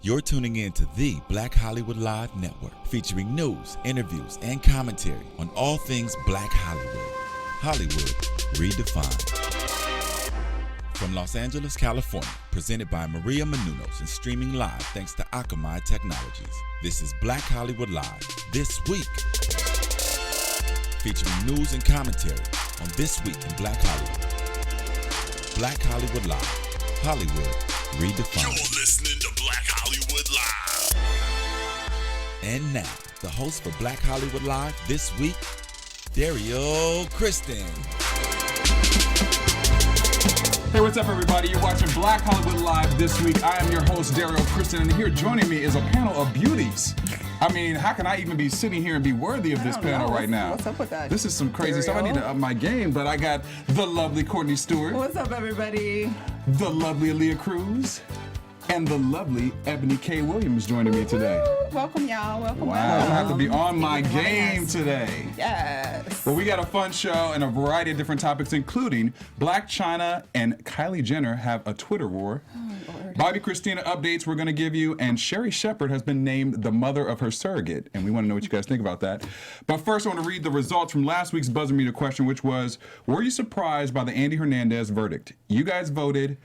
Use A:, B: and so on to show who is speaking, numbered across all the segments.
A: You're tuning in to the Black Hollywood Live Network, featuring news, interviews, and commentary on all things Black Hollywood. Hollywood redefined. From Los Angeles, California, presented by Maria Menounos and streaming live thanks to Akamai Technologies. This is Black Hollywood Live, This Week. Featuring news and commentary on This Week in Black Hollywood. Black Hollywood Live, Hollywood redefined.
B: You're listening to Black Hollywood Live.
A: And now, the host for Black Hollywood Live this week, Derrial Christon.
C: Hey, what's up, everybody? You're watching Black Hollywood Live this week. I am your host, Derrial Christon, and here joining me is a panel of beauties. I mean, how can I even be sitting here and be worthy of this panel right now?
D: What's up with that?
C: This is some crazy
D: Derrial?
C: stuff. I need to up my game, but I got the lovely Courtney Stewart,
D: What's up, everybody?
C: the lovely Alia Kruz, and the lovely Eboni K Williams joining me today.
D: Woo! Welcome, y'all. Welcome.
C: Wow, I have to be on my
D: Thank you for having
C: game
D: us.
C: today.
D: Yes.
C: Well, we got a fun show and a variety of different topics, including Blac Chyna and Kylie Jenner have a Twitter war.
D: Lord.
C: Bobbi Kristina updates we're going to give you, and Sherri Shepherd has been named the mother of her surrogate, and we want to know what you guys think about that. But first, I want to read the results from last week's buzzer meter question, which was, were you surprised by the Andy Hernandez verdict? You guys voted.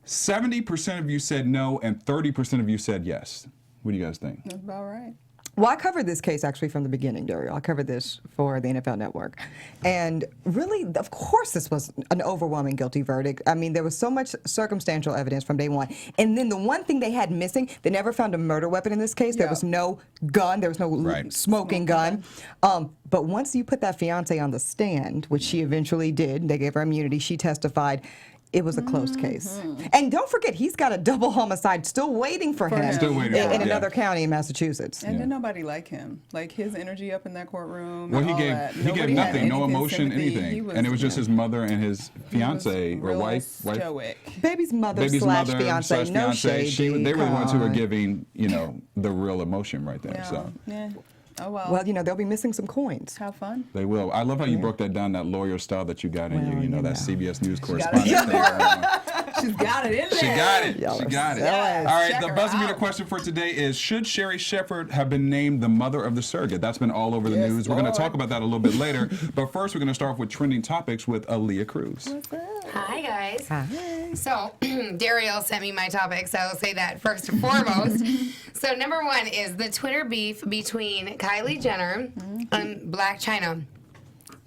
C: 70% of you said no, and 30% of you said yes. What do you guys think?
D: That's about right.
E: Well, I covered this case actually from the beginning, Derrial. I covered this for the NFL Network. And really, of course, this was an overwhelming guilty verdict. I mean, there was so much circumstantial evidence from day one. And then the one thing they had missing, they never found a murder weapon in this case. There was no gun. There was no smoking gun. But once you put that fiance on the stand, which she eventually did, they gave her immunity, she testified, it was a closed case. And don't forget, he's got a double homicide still waiting for him,
C: Still waiting for him,
E: in another county in Massachusetts.
D: And didn't nobody like him. Like his energy up in that courtroom.
C: Well,
D: and
C: he
D: all
C: gave
D: that.
C: he gave
D: Nobody had
C: nothing, no
D: anything,
C: emotion,
D: sympathy.
C: anything, and it was just his mother and his fiance or
D: real
C: wife.
D: stoic.
E: Baby's mother
C: Baby's
E: slash
C: mother
E: fiance,
C: slash
E: no
C: fiance.
E: shade.
C: They were the ones who were giving, the real emotion right there.
D: Yeah.
C: So
D: Yeah. Oh, well.
E: Well, they'll be missing some coins.
D: Have fun.
C: they will. I love how you broke that down, that lawyer style that you got in you.
E: Well,
C: You know,
E: you
C: that
E: know.
C: CBS News
D: got
C: correspondent.
D: it in
C: there.
D: She's got it in there.
C: She got it.
E: Y'all
C: She
E: are
C: got it.
E: silly.
C: All right,
D: Check
C: the
D: her
C: buzzer meter
D: out.
C: question for today is, should Sherri Shepherd have been named the mother of the surrogate? That's been all over the
D: Yes,
C: news. We're going to
D: Lord.
C: talk about that a little bit later. But first, we're going to start off with trending topics with Alia Kruz.
F: Hi, guys.
E: Hi.
F: So, Derrial sent me my topics, so I'll say that first and foremost. So, number one is the Twitter beef between Kylie Jenner and Blac Chyna.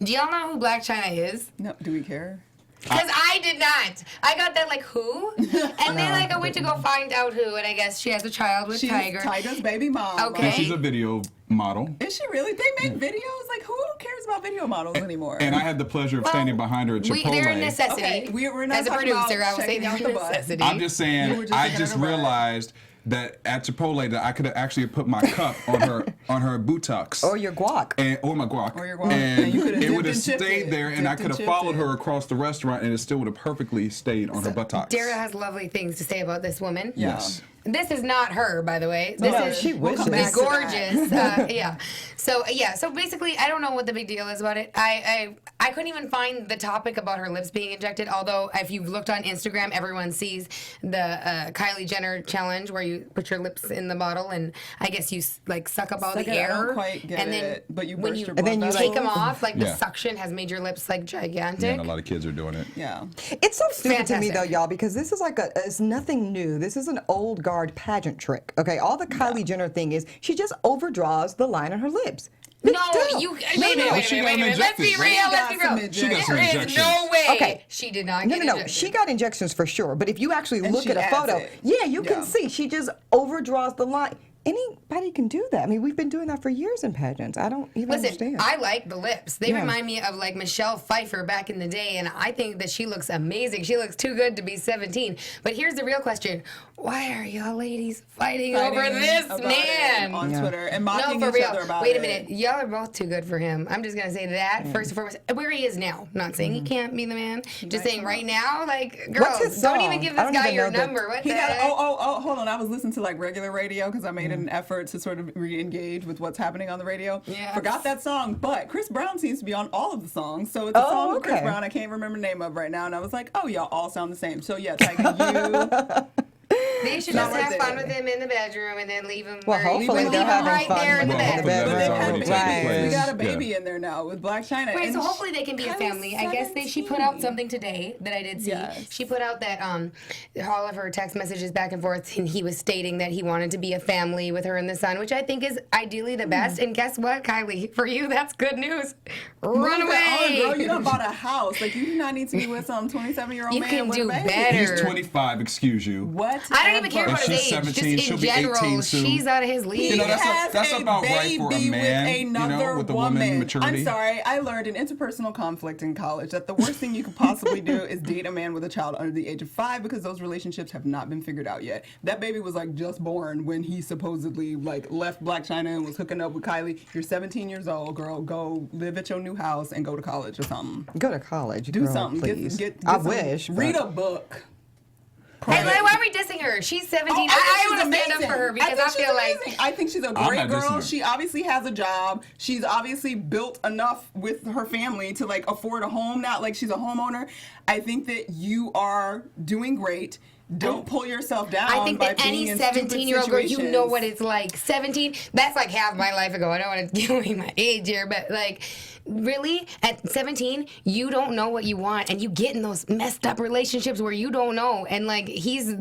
F: Do y'all know who Blac Chyna is?
D: No, do we care?
F: Because I did not. I got that, who? And then, I went to go find out who, and I guess she has a child with
D: She's
F: Tiger.
D: Tiger's baby mom.
F: Okay.
C: And she's a video model.
D: Is she really? They make videos? Like, who cares about video models anymore?
C: And I had the pleasure of standing behind her at Chipotle.
F: They're a necessity.
D: Okay, we're not
F: As a
D: talking about
F: producer, I will say
D: checking
F: they're
D: out
F: a
D: the butt.
F: necessity.
C: I'm just
D: You
C: saying,
D: were just
C: I
D: thinking
C: just
D: of her.
C: realized that at Chipotle that I could have actually put my cup on her buttocks.
E: Or your guac.
C: Or my guac.
D: Or your guac.
C: And
D: And you could've
C: it
D: dipped
C: would have
D: and chipped
C: stayed
D: it.
C: there, and I
D: Dipped
C: could
D: and
C: have
D: chipped
C: followed
D: it.
C: her across the restaurant, and it still would have perfectly stayed on her buttocks.
F: Daryl has lovely things to say about this woman.
C: Yes.
F: This is not her, by the way. This
E: No,
F: is
E: she wishes.
F: the
D: back to
F: gorgeous. Yeah. So basically, I don't know what the big deal is about it. I couldn't even find the topic about her lips being injected. Although, if you've looked on Instagram, everyone sees the Kylie Jenner challenge where you put your lips in the bottle and I guess you suck up all
D: Suck
F: the
D: it, I
F: air.
D: don't quite get
F: and then
D: it, but you
F: when
D: burst
F: you
D: your
E: And then
D: blood
E: you,
F: take them
D: vessels.
F: off, the
C: Yeah.
F: suction has made your lips gigantic.
C: Yeah, and a lot of kids are doing it.
D: Yeah.
E: It's so stupid to me,
F: Fantastic.
E: though, y'all, because this is it's nothing new. This is an old guard pageant trick. Okay, all the Kylie Jenner thing is she just overdraws the line on her lips. Big
F: No,
E: deal.
F: you. Wait a minute.
C: she
F: Wait
C: got
F: a minute.
C: them
F: Let's be
C: injected, right?
F: real. Let's
D: She
F: be
D: got some
F: real.
C: She got some
F: There is
C: injections.
F: no way
E: Okay.
F: she did not
E: No,
F: get
E: no, no.
F: injected.
E: She got injections for sure. But if you actually
D: And
E: look
D: she
E: at a
D: adds
E: photo,
D: it.
E: yeah, you can
D: Yeah.
E: see she just overdraws the line. Anybody can do that. I mean, we've been doing that for years in pageants. I don't even
F: Listen,
E: understand.
F: I like the lips. They
E: Yeah.
F: remind me of Michelle Pfeiffer back in the day, and I think that she looks amazing. She looks too good to be 17. But here's the real question: why are y'all ladies fighting over
D: Fighting
F: this
D: about
F: man?
D: it on
E: Yeah.
D: Twitter and
F: No,
D: mocking
F: for
D: each
F: real.
D: other about
F: Wait
D: it.
F: a minute. Y'all are both too good for him. I'm just gonna say that first and foremost. Where he is now. Not saying he can't be the man. Just saying right now, girls,
E: his
F: don't
E: song?
F: even give
E: I
F: this
E: don't
F: guy
E: even
F: your
E: know the-
F: number. What
D: He
F: the
D: got
F: heck?
D: hold on. I was listening to regular radio because I made an effort to sort of re-engage with what's happening on the radio.
F: Yes.
D: Forgot that song, but Chris Brown seems to be on all of the songs. So it's a
E: Oh,
D: song with Chris
E: okay.
D: Brown I can't remember the name of right now, and I was like, oh, y'all all sound the same. So yeah, Tiger, you
F: They should
D: Not
F: just have
D: worth
F: fun
D: it.
F: with him in the bedroom and then leave him.
E: Well,
F: where he-
E: hopefully
F: leave
E: they're
F: him
E: having
F: right
E: fun
F: there in the
E: with him in the
F: bed.
D: But
E: bedroom.
D: they've had
C: already taken
D: babies.
C: place.
D: We got a
C: Yeah.
D: baby in there now with Blac Chyna.
F: Wait,
D: and
F: so hopefully they can be a
D: Kylie's
F: family. I guess she put out something today that I did see.
D: Yes.
F: She put out that all of her text messages back and forth, and he was stating that he wanted to be a family with her and the son, which I think is ideally the best. And guess what, Kylie? For you, that's good news. Run
D: Move
F: away.
D: that on, girl. You done bought a house. Like, you do not need to be with some 27-year-old
F: You
D: man
F: can
D: with
F: do
D: a baby.
F: better.
C: He's 25, excuse you.
D: What?
F: I don't even care
C: And
F: about his
C: she's
F: age.
C: 17,
F: Just
C: she'll
F: in
C: be 18
F: general,
C: soon.
F: she's out of his league.
C: You know, that's
D: has
C: about right for a
D: baby
C: man,
D: with
C: you know,
D: another
C: with a woman
D: woman.
C: maturity.
D: I'm sorry. I learned in interpersonal conflict in college that the worst thing you could possibly do is date a man with a child under the age of 5 because those relationships have not been figured out yet. That baby was like just born when he supposedly like left Blac Chyna and was hooking up with Kylie. You're 17 years old, girl. Go live at your new house and go to college or something.
E: Go to college,
D: Do
E: girl,
D: something.
E: please.
D: Get
E: I
D: some-
E: wish.
D: Read
E: but-
D: a book.
F: Hey, why are we dissing her? She's 17. I want to stand up for her because I feel like
D: I think she's a
C: I'm
D: great
C: not dissing
D: girl.
C: her.
D: She obviously has a job. She's obviously built enough with her family to like afford a home. Not like she's a homeowner. I think that you are doing great. Don't pull yourself down.
F: I think
D: by
F: that any
D: being in stupid
F: 17-year-old girl, you know
D: situations.
F: what it's like. 17, that's like half my life ago. I don't want to give away my age here, but like, really, at 17, you don't know what you want, and you get in those messed up relationships where you don't know. And like, he's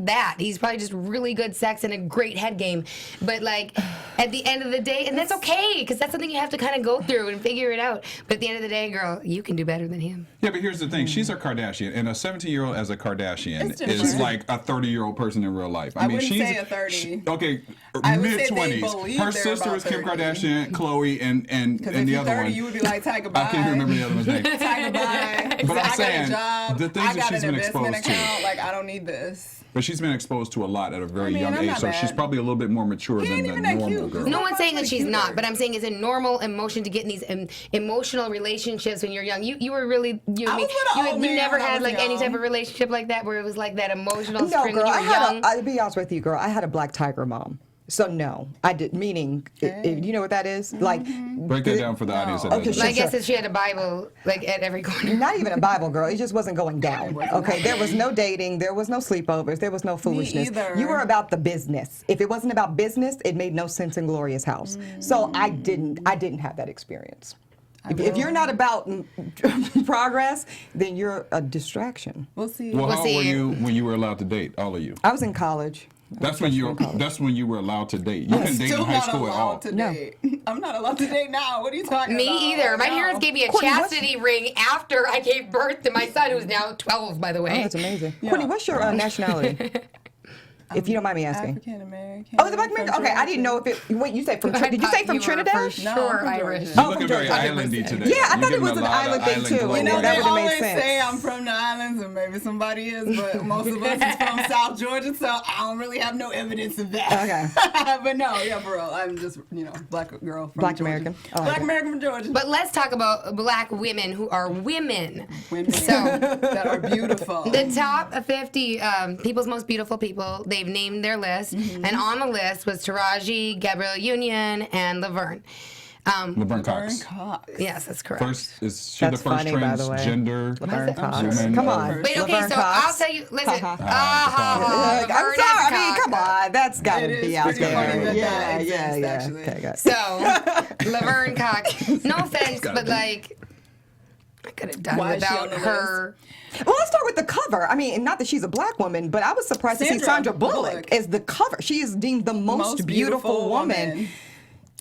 F: probably just really good sex and a great head game. But like, at the end of the day, and that's okay, because that's something you have to kind of go through and figure it out. But at the end of the day, girl, you can do better than him.
C: Yeah, but here's the thing. She's a Kardashian, and a 17-year-old as a Kardashian
D: It's different.
C: is like a 30-year-old person in real life.
D: I wouldn't say a 30.
C: Okay,
D: I would say they
C: mid-20s.
D: believe
C: Her
D: they're
C: sister
D: about
C: is Kim
D: 30.
C: Kardashian, Khloe, and
D: Because
C: the
D: if you're
C: other
D: 30,
C: one.
D: you would be like, Ty, goodbye.
C: I can't remember the other one's name.
D: Ty, goodbye.
C: But I'm
D: I got
C: saying,
D: a job.
C: the things
D: I
C: that
D: got
C: she's
D: an
C: been
D: investment
C: exposed to.
D: account. Like, I don't need this.
C: But she's been exposed to a lot at a very
D: I mean,
C: young
D: I'm
C: age,
D: not
C: so
D: mad.
C: she's probably a little bit more mature
D: He
C: than
D: ain't
C: the
D: even that
C: normal
D: cute.
C: girl.
F: No one's saying that she's
D: cuter.
F: not, but I'm saying it's a normal emotion to get in these emotional relationships when you're young. You were really
D: I was with an old man
F: never
D: when I
F: had
D: was
F: like any
D: young.
F: type of relationship like that where it was like that emotional
E: No,
F: string
E: girl.
F: when you were young.
E: I'll be honest with you, girl. I had a black tiger mom. So no, I did. Meaning, you know what that is? Like,
C: Break that down for the audience. That
E: Okay,
C: doesn't-
E: sure.
F: I guess that she had a Bible like at every corner.
E: not even a Bible, girl. It just wasn't going down. Okay, there was no dating, there was no sleepovers, there was no foolishness.
D: either.
E: You were about the business. If it wasn't about business, it made no sense in Gloria's house. So I didn't have that experience. If you're not about progress, then you're a distraction.
D: We'll see.
C: Well,
F: We'll
C: how old
F: see
C: were
F: you.
C: you when you were allowed to date? All of you.
E: I was in college.
C: That's when you were allowed to date. You couldn't date in
D: Still
C: high
D: not
C: school at all.
D: allowed to
E: No.
D: date. I'm not allowed to date now. What are you talking about?
F: Me either. My
D: No.
F: parents gave me a
E: Courtney, what's-
F: chastity ring after I gave birth to my son, who's now 12, by the
E: Oh,
F: way.
E: that's amazing.
D: Yeah.
E: Courtney, what's your nationality? If you don't mind me asking.
D: African American.
E: Oh, the black American. Okay, I didn't know if it. Wait, you say from? Did you say from Trinidad?
F: For
D: No,
F: sure
D: I'm from
F: Irish.
D: Georgia.
C: You're looking very islandy today.
E: Yeah, I
C: You're
E: thought it
C: giving
E: was
C: a
E: an
C: lot of
E: island thing, too.
C: glow.
D: You know,
E: That
D: they
E: would've made
D: always
E: sense.
D: say I'm from the islands, and maybe somebody is, but most of us is from South Georgia, so I don't really have no evidence of that.
E: Okay.
D: But no, yeah, for real, I'm just, black girl from
E: Black
D: Georgia.
E: American. I like
D: Black
E: it.
D: American from Georgia.
F: But let's talk about black women who are women.
D: Women that are beautiful.
F: The top 50 people's most beautiful people, they've named their list.
D: Mm-hmm.
F: And on the list was Taraji, Gabrielle Union, and Laverne.
C: Laverne Cox.
D: Cox.
F: Yes, that's correct.
C: First, is she
E: That's
C: the first
E: funny, by the way.
C: transgender
E: Laverne Cox.
C: woman?
E: Come on.
F: Wait, okay,
E: Laverne
F: so
E: Cox.
F: I'll tell you, listen.
E: Ha,
F: ha.
E: Like, I'm sorry. I mean, come on. That's got to
D: It
E: be
D: is
E: out
D: pretty
E: there.
D: funny that
E: Yeah,
D: that
E: yeah,
D: exists,
E: yeah.
D: actually.
E: Okay, good.
F: So, Laverne Cox. No offense, but like, I could have done
D: Why is she on
F: without
D: the
F: her.
E: Well, let's start with the cover. I mean, not that she's a black woman, but I was surprised to see
D: Sandra
E: Sandra Bullock
D: Bullock.
E: as the cover. She is deemed the most beautiful woman.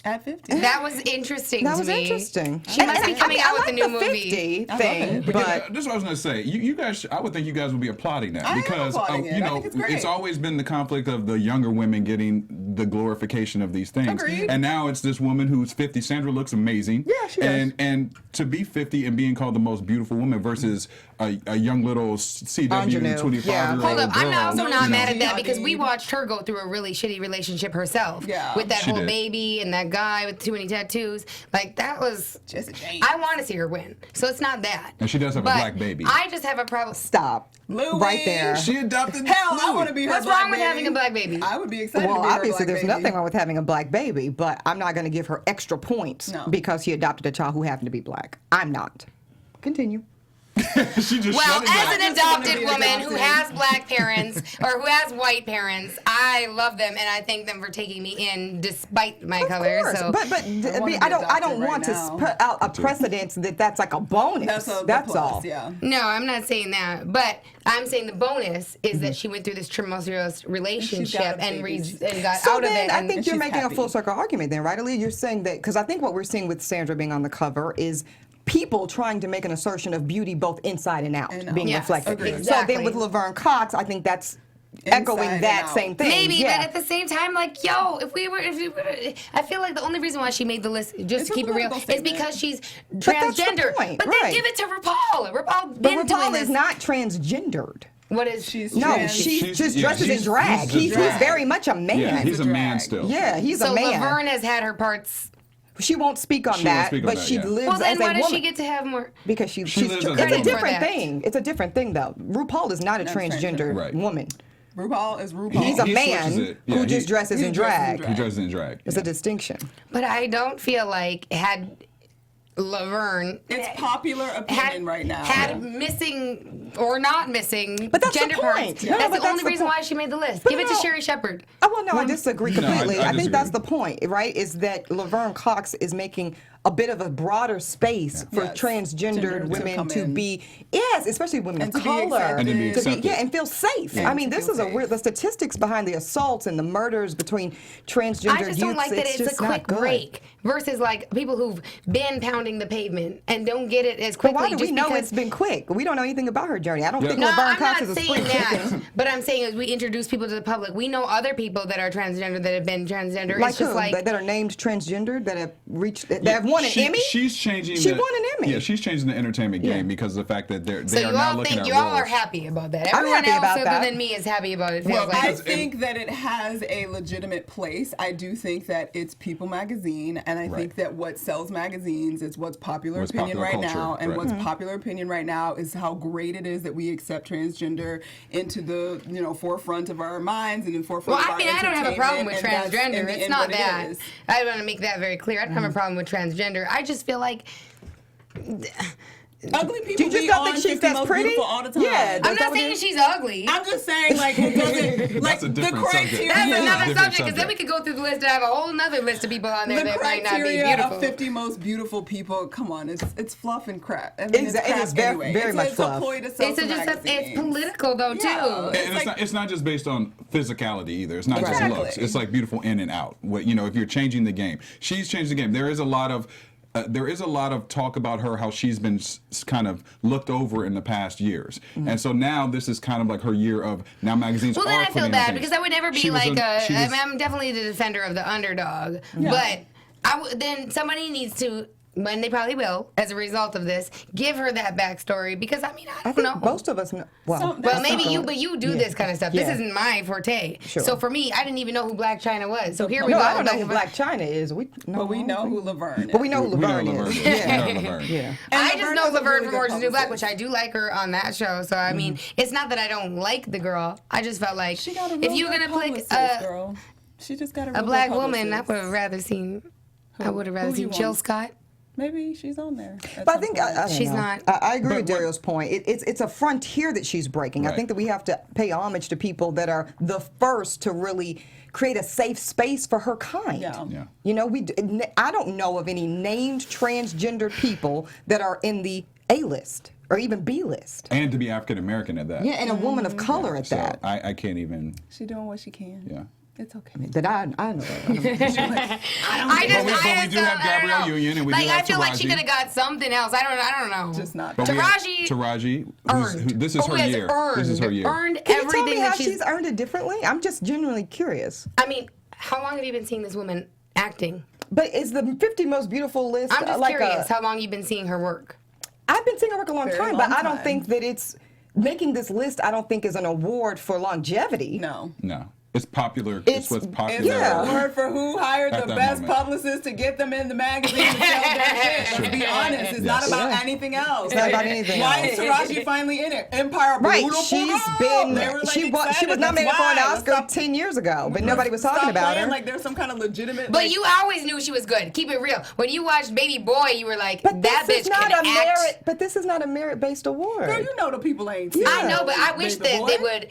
D: At 50.
F: That was interesting
E: That
F: to
E: was
F: me.
E: interesting.
F: She must be coming out with a new
E: the
F: movie.
E: 50 thing,
C: Because,
E: but
C: this is what I was going to say. You guys, I would think you guys would be applauding that
D: I am
C: because
D: applauding it. I think it's great.
C: always been the conflict of the younger women getting the glorification of these things.
D: Agreed.
C: And now it's this woman who's 50. Sandra looks amazing.
E: Yeah, she does.
C: And to be 50 and being called the most beautiful woman versus a young little CW
E: Ingenue.
C: 25-year-old
E: Yeah.
F: Hold up, I'm also
C: girl,
F: not
C: you
F: mad
C: know.
F: at that because we
D: Indeed.
F: watched her go through a really shitty relationship herself.
D: Yeah.
F: With that
C: She
F: whole
C: did.
F: baby and that guy with too many tattoos. Like, that was.
D: Jesse James.
F: I want to see her win. So it's not that.
C: And she does have a
F: But
C: black baby.
F: I just have a problem.
E: stop.
D: Louis.
E: Right there.
C: She adopted
D: Hell, I
C: Louis.
D: want to be her
F: What's
D: black
F: wrong with
D: baby.
F: having a black baby?
D: I would be excited
E: Well,
D: to be her
E: obviously,
D: black
E: there's
D: baby.
E: nothing wrong with having a black baby, but I'm not going to give her extra points
D: No.
E: because she adopted a child who happened to be black. I'm not. Continue.
C: She just
F: Well,
C: shut it
F: as
C: down.
F: an adopted woman who has black parents or who has white parents, I love them and I thank them for taking me in despite my color.
E: Of course.
F: So,
E: But I mean, I don't want to put out a precedent that's like a bonus. That's all.
D: Yeah.
F: no, I'm not saying that. But I'm saying the bonus is that she went through this tumultuous relationship
D: got a
F: and
D: baby.
F: got
E: So
F: out of
E: then
F: it.
E: I
F: and
E: think you're
D: she's
E: making
D: happy.
E: a full circle argument then, right, Alia? You're saying that, because I think what we're seeing with Sandra being on the cover is people trying to make an assertion of beauty both inside and out
D: And
E: being
F: Yes,
E: reflected.
F: agreed.
E: So then
F: Exactly.
E: with Laverne Cox, I think that's
D: Inside
E: echoing
D: and
E: that
D: out.
E: same thing.
F: Maybe,
E: yeah.
F: but at the same time, like, yo, if we were, I feel like the only reason why she made the list, just
D: It's
F: to
D: a
F: keep it real,
D: political
F: is
D: statement.
F: because she's
E: But that's the
F: transgender.
E: point,
F: But
E: right.
F: then give it to RuPaul. RuPaul
E: But
F: been doing
E: RuPaul
F: this.
E: is not transgendered.
F: What is
D: She's
E: No,
D: trans.
E: she just
C: yeah,
E: dresses in
C: she's
E: drag.
C: just
E: He's
C: drag.
E: very much a man.
C: Yeah, he's a man
D: drag.
C: still.
E: Yeah, he's
F: so
E: a man.
F: Laverne has had her parts.
E: She won't speak on
C: She won't
E: that,
C: speak on
E: but
C: that,
E: she
C: yeah.
E: lives
F: Well, then
E: as
F: why
E: a
F: does
E: woman.
F: she get to have more?
E: Because she's
C: lives as a
E: it's a
C: woman.
E: different
F: For that.
E: thing. It's a different thing, though. RuPaul is not a
D: Not
E: transgender
C: Right.
E: woman.
D: RuPaul is RuPaul.
E: He's a
C: He
E: man
C: switches it.
E: who
C: Yeah,
E: just dresses
D: he
E: in
D: dresses in
E: drag.
D: drag.
C: He dresses in drag.
E: It's a distinction.
F: But I don't feel like had Laverne
D: It's popular opinion right now.
F: had missing or not missing
E: But that's the
F: gender
E: point.
F: parts.
E: No,
F: That's
E: but
F: the
E: that's
F: only
E: the
F: reason
E: point.
F: why she made the list.
E: But
F: Give it to
E: no.
F: Sherri Shepherd.
E: Oh, well, no, I disagree
C: No, I
E: completely. I think
C: disagree.
E: that's the point, right? Is that Laverne Cox is making a bit of a broader space for
D: Yes.
E: transgendered
D: Gender to
E: women
D: come
E: to
D: in.
E: be, yes, especially women
D: And
E: of
D: to be
E: color,
D: accepted.
C: And to be accepted.
E: yeah, and feel safe.
D: Yeah.
E: I mean,
D: To
E: this
D: feel
E: is a
D: safe.
E: weird. The statistics behind the assaults and the murders between transgender
F: I just don't
E: youths,
F: like that it's a
E: just not
F: quick
E: good.
F: break versus like people who've been pounding the pavement and don't get it as
E: But
F: quickly.
E: why do we
F: just
E: know
F: because
E: it's been quick? We don't know anything about her journey. I don't
C: Yeah.
E: think
F: No,
E: Laverne
F: I'm
E: Cox
F: not
E: is a
F: saying
E: spring
F: that.
E: chicken.
F: But I'm saying as we introduce people to the public, we know other people that are transgender that have been transgender.
E: Like
F: it's just
E: who?
F: like
E: that are named transgendered, that have reached, that have won an Emmy?
C: She's changing.
E: She
C: the,
E: won an Emmy.
C: Yeah, she's changing the entertainment
E: Yeah.
C: game because of the fact that they
F: so
C: are
F: you
C: now
F: all
C: looking
F: think
C: at
F: you all
C: roles.
F: are happy about that.
E: I'm
F: Everyone
E: happy
F: else
E: about
F: other
E: that.
F: than me is happy about it. Feels
C: Well,
F: like.
D: I
C: because
D: think that it has a legitimate place. I do think that it's People magazine, and I
C: Right.
D: think that what sells magazines is what's popular
C: What's
D: opinion
C: popular
D: right
C: culture,
D: now. And
C: right.
D: what's popular opinion right now is how great it is that we accept transgender into the forefront of our minds and in forefront
F: Well,
D: of
F: I
D: our
F: mean, I don't have a problem with
D: entertainment, and that's in
F: transgender.
D: the
F: It's
D: end
F: not
D: what it
F: that.
D: is.
F: I want to make that very clear. I don't have a problem with transgender. I just feel like
D: Ugly people
E: You just
D: be
E: don't
D: on
E: think she's
D: 50
E: that
D: Most
E: pretty?
D: Beautiful all the time.
E: Yeah,
F: I'm not saying she's ugly.
D: I'm just saying, like, it doesn't, like,
C: That's a
D: the
C: different subject.
D: criteria.
F: That's
C: Yeah.
F: another
C: Different
F: subject because then
C: subject.
F: we could go through the list and have a whole nother list of people on there
D: The
F: that might not be
D: criteria
F: beautiful.
D: of 50 most beautiful people, come on, it's fluff and crap. I mean,
E: It
D: crap
E: is very-
D: anyway.
E: very
D: it's,
E: much
D: it's
E: fluff.
D: a ploy to sell
F: It's
D: some
F: just it's
D: magazines.
F: political though
D: Yeah.
F: too.
C: And it's not just based on physicality either. It's not just
D: Exactly.
C: looks. It's like beautiful in and out. If you're changing the game, she's changed the game. There is a lot of talk about her, how she's been kind of looked over in the past years, and so now this is kind of like her year of now magazines.
F: Well,
C: are
F: then I feel
C: putting
F: bad
C: things.
F: because I would never
C: She
F: be
C: was
F: like
C: she was-
F: I'm definitely the defender of the underdog, but then somebody needs to. When they probably will, as a result of this, give her that backstory because I mean I
E: I
F: don't
E: think
F: know.
E: most of us know.
F: Well, maybe you, but you do this kind of stuff. This
E: Yeah.
F: isn't my forte.
E: Sure.
F: So for me, I didn't even know who Blac Chyna was. So here we
E: No,
F: go.
E: I don't know
F: Like,
E: who
F: if I-
E: Blac Chyna is.
D: But we know who Laverne is.
E: But we know who
C: We know
E: Laverne
C: Laverne
E: is.
C: is.
E: Yeah.
C: We know Laverne.
E: Yeah.
D: And
F: I just
D: Laverne
F: know
D: is a
F: Laverne
D: really
F: from
D: good
F: Orange is the New Black,
D: publicist.
F: which I do like her on that show. So I mean, it's not that I don't like the girl. I just felt like
D: She got a
F: if
D: real
F: you're
D: good
F: gonna pick
D: publicist, girl. She just got a real
F: black
D: good
F: woman, I
D: publicist.
F: would have rather seen. I would have rather
D: Who you
F: seen Jill
D: want?
F: Scott.
D: Maybe she's on there. at
E: But I
D: some
E: think
D: point.
E: I don't
F: She's
E: know.
F: not.
E: I agree with
C: But what-
E: Daryl's point. It's a frontier that she's breaking. I
C: Right.
E: think that we have to pay homage to people that are the first to really create a safe space for her kind.
D: Yeah.
C: Yeah.
E: You know, I don't know of any named transgender people that are in the A list or even B list.
C: and to be African American at that.
E: Yeah, and a woman of color at
C: So
E: that.
C: I can't even.
D: She doing what she can.
C: Yeah.
D: It's okay.
E: That I know.
F: I
C: But
F: just,
C: we do
F: don't-
C: have
F: I don't
C: Gabrielle
F: know.
C: Union and we
F: like
C: do
F: I
C: have
F: feel like she
C: Taraji.
F: could have got something else. I don't know.
D: Just not.
C: But we have
F: Taraji
C: Taraji.
F: earned.
C: This is
F: Who
C: her
F: has
C: year.
F: Earned,
C: This is her year.
F: Earned
E: Can you
F: everything
E: tell me
F: that
E: how
F: she's.
E: she's earned it differently? I'm just genuinely curious.
F: I mean, how long have you been seeing this woman acting?
E: But is the 50 most beautiful list
F: I'm just
E: like
F: curious
E: a...
F: how long you've been seeing her work.
E: I've been seeing her work a long
D: Very
E: time,
D: long
E: but I don't
D: time.
E: think that it's... Making this list, I don't think is an award for longevity.
D: No.
C: No. It's popular. It's what's
D: It's
C: popular.
D: a word for who hired
C: At
D: the
C: that
D: best
C: moment.
D: publicist to get them in the magazine to sell their shit. Let's be honest. It's not about anything else.
E: It's not about anything
D: Why
E: else.
D: is Taraji finally in it? Empire
E: Right,
D: Beautiful
E: she's
D: Girl.
E: been.
D: They were, like,
E: she was
D: excited.
E: nominated
D: That's
E: for an
D: why.
E: Oscar
D: Stop-
E: 10 years ago, but nobody was talking
D: stop
E: about
D: playing
E: her.
D: like there's some kind of legitimate.
F: But
D: like,
F: you always knew she was good. Keep it real. When you watched Baby Boy, you were like,
E: But
F: that
E: this
F: bitch
E: is not
F: can
E: a
F: act.
E: merit. But this is not a merit-based award.
D: girl, you know the people ain't.
F: I know, but I wish
D: Baby
F: that
D: Boy.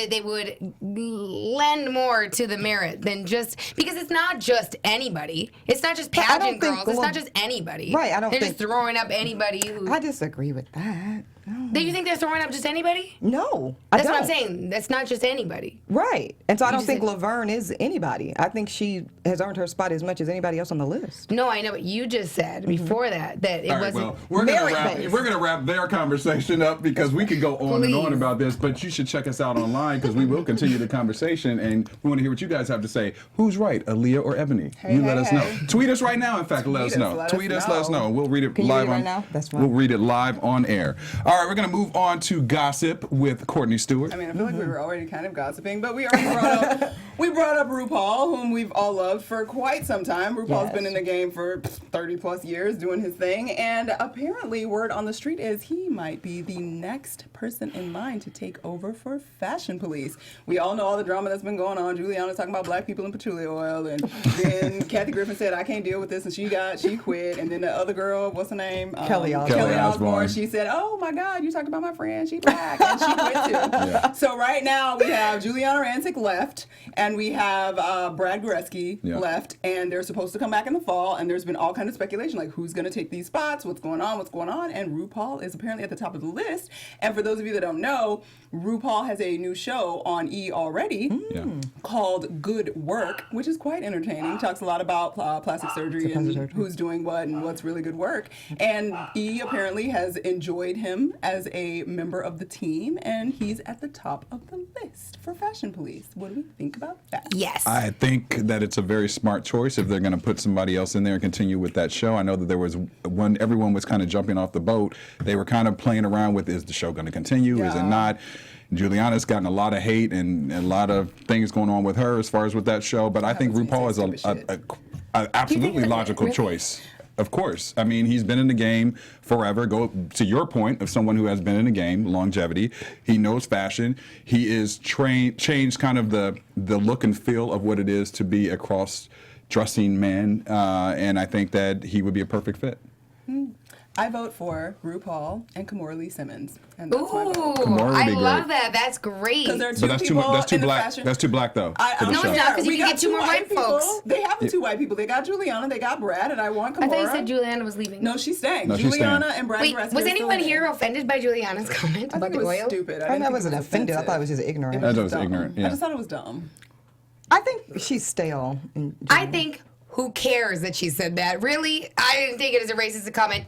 F: they would lend more to the merit than just because it's not just anybody. It's not just
E: But I don't
F: pageant
E: think-
F: girls. It's
E: well,
F: not just anybody.
E: right, I don't
F: They're
E: think-
F: just throwing up anybody who.
E: I disagree with that. No.
F: Do you think they're throwing up just anybody?
E: No,
F: That's
E: I
F: what
E: don't.
F: I'm saying. That's not just anybody.
E: Right, and so I don't
F: just
E: think
F: said-
E: Laverne is anybody. I think she has earned her spot as much as anybody else on the list.
F: No, I know, but you just said before that it
C: All right,
F: wasn't.
C: well, we're
E: merit-based.
C: gonna wrap their conversation up because we could go on and on
F: Please.
C: about this, but you should check us out online because we will continue the conversation and we want to hear what you guys have to say. Who's right, Aaliyah or Eboni? You let us know. Tweet us right now. In fact, let us know. Tweet us, let us know. We'll read it
E: Can you
C: live
E: read it
C: on.
E: right now? That's fine.
C: We'll read it live on air. All right, we're gonna move on to gossip with Courtney Stewart.
D: I mean, I feel like we were already kind of gossiping, but we already brought up RuPaul, whom we've all loved for quite some time. RuPaul's
E: Yes.
D: been in the game for 30 plus years doing his thing, and apparently word on the street is he might be the next person in line to take over for Fashion Police. We all know all the drama that's been going on. Juliana's talking about black people in patchouli oil, and then Kathy Griffin said, I can't deal with this, and she quit. And then the other girl, what's her name?
E: Kelly Osbourne.
C: Kelly Osbourne.
D: She said, oh my God, you talked about my friend, she black, and she quit too. So right now we have Juliana Rancic left, and we have Brad Goreski left, and they're supposed to come back in the fall, and there's been all kind of speculation, like who's going to take these spots, what's going on, and RuPaul is apparently at the top of the list. And for those of you that don't know, RuPaul has a new show on E! Already called Good Work, which is quite entertaining. Talks a lot about plastic surgery and who's doing what and what's really good work. And E! apparently has enjoyed him as a member of the team, and he's at the top of the list for Fashion Police. What do we think about that?
F: Yes.
C: I think that it's a very smart choice if they're going to put somebody else in there and continue with that show. I know that there was when everyone was kind of jumping off the boat, they were kind of playing around with, is the show going to continue? Is it not? Juliana's gotten a lot of hate and a lot of things going on with her as far as with that show. But I think RuPaul is a absolutely logical choice. Of course. I mean, he's been in the game forever. Go to your point of someone who has been in the game, longevity. He knows fashion. He is changed kind of the look and feel of what it is to be a cross-dressing man. And I think that he would be a perfect fit.
D: I vote for RuPaul and Kimora Lee Simmons. And that's my vote.
F: Ooh,
C: Kimora would
F: I
C: be
F: love
C: great.
F: that. That's great.
D: Because there are two
C: But that's too
D: people
C: that's too
D: in the
C: black.
D: fashion.
C: That's too black though. For the
F: No,
C: show.
F: it's not, 'cause you
D: We
F: can
D: got
F: get two more white
D: people.
F: folks.
D: They have the two white people. They got Juliana, they got Brad, and I want Kimora.
F: I thought you said Juliana was leaving.
D: No, she's staying.
C: No, she's
D: Juliana
C: staying.
D: and Brad
F: Wait,
D: Goreski
F: was
D: are
F: anyone
D: still
F: here
D: there.
F: offended by Juliana's comment
D: I
F: about
D: think
F: the
D: it was
F: oil?
D: stupid.
E: I
D: didn't think
E: wasn't
D: it was
E: offended. I
D: offensive.
E: thought it was just ignorant.
C: I thought it was
D: dumb.
C: ignorant.
D: I
C: Yeah.
D: just thought it was dumb.
E: I think she's stale. in
F: I
E: general.
F: think who cares that she said that? Really? I didn't take it as a racist comment.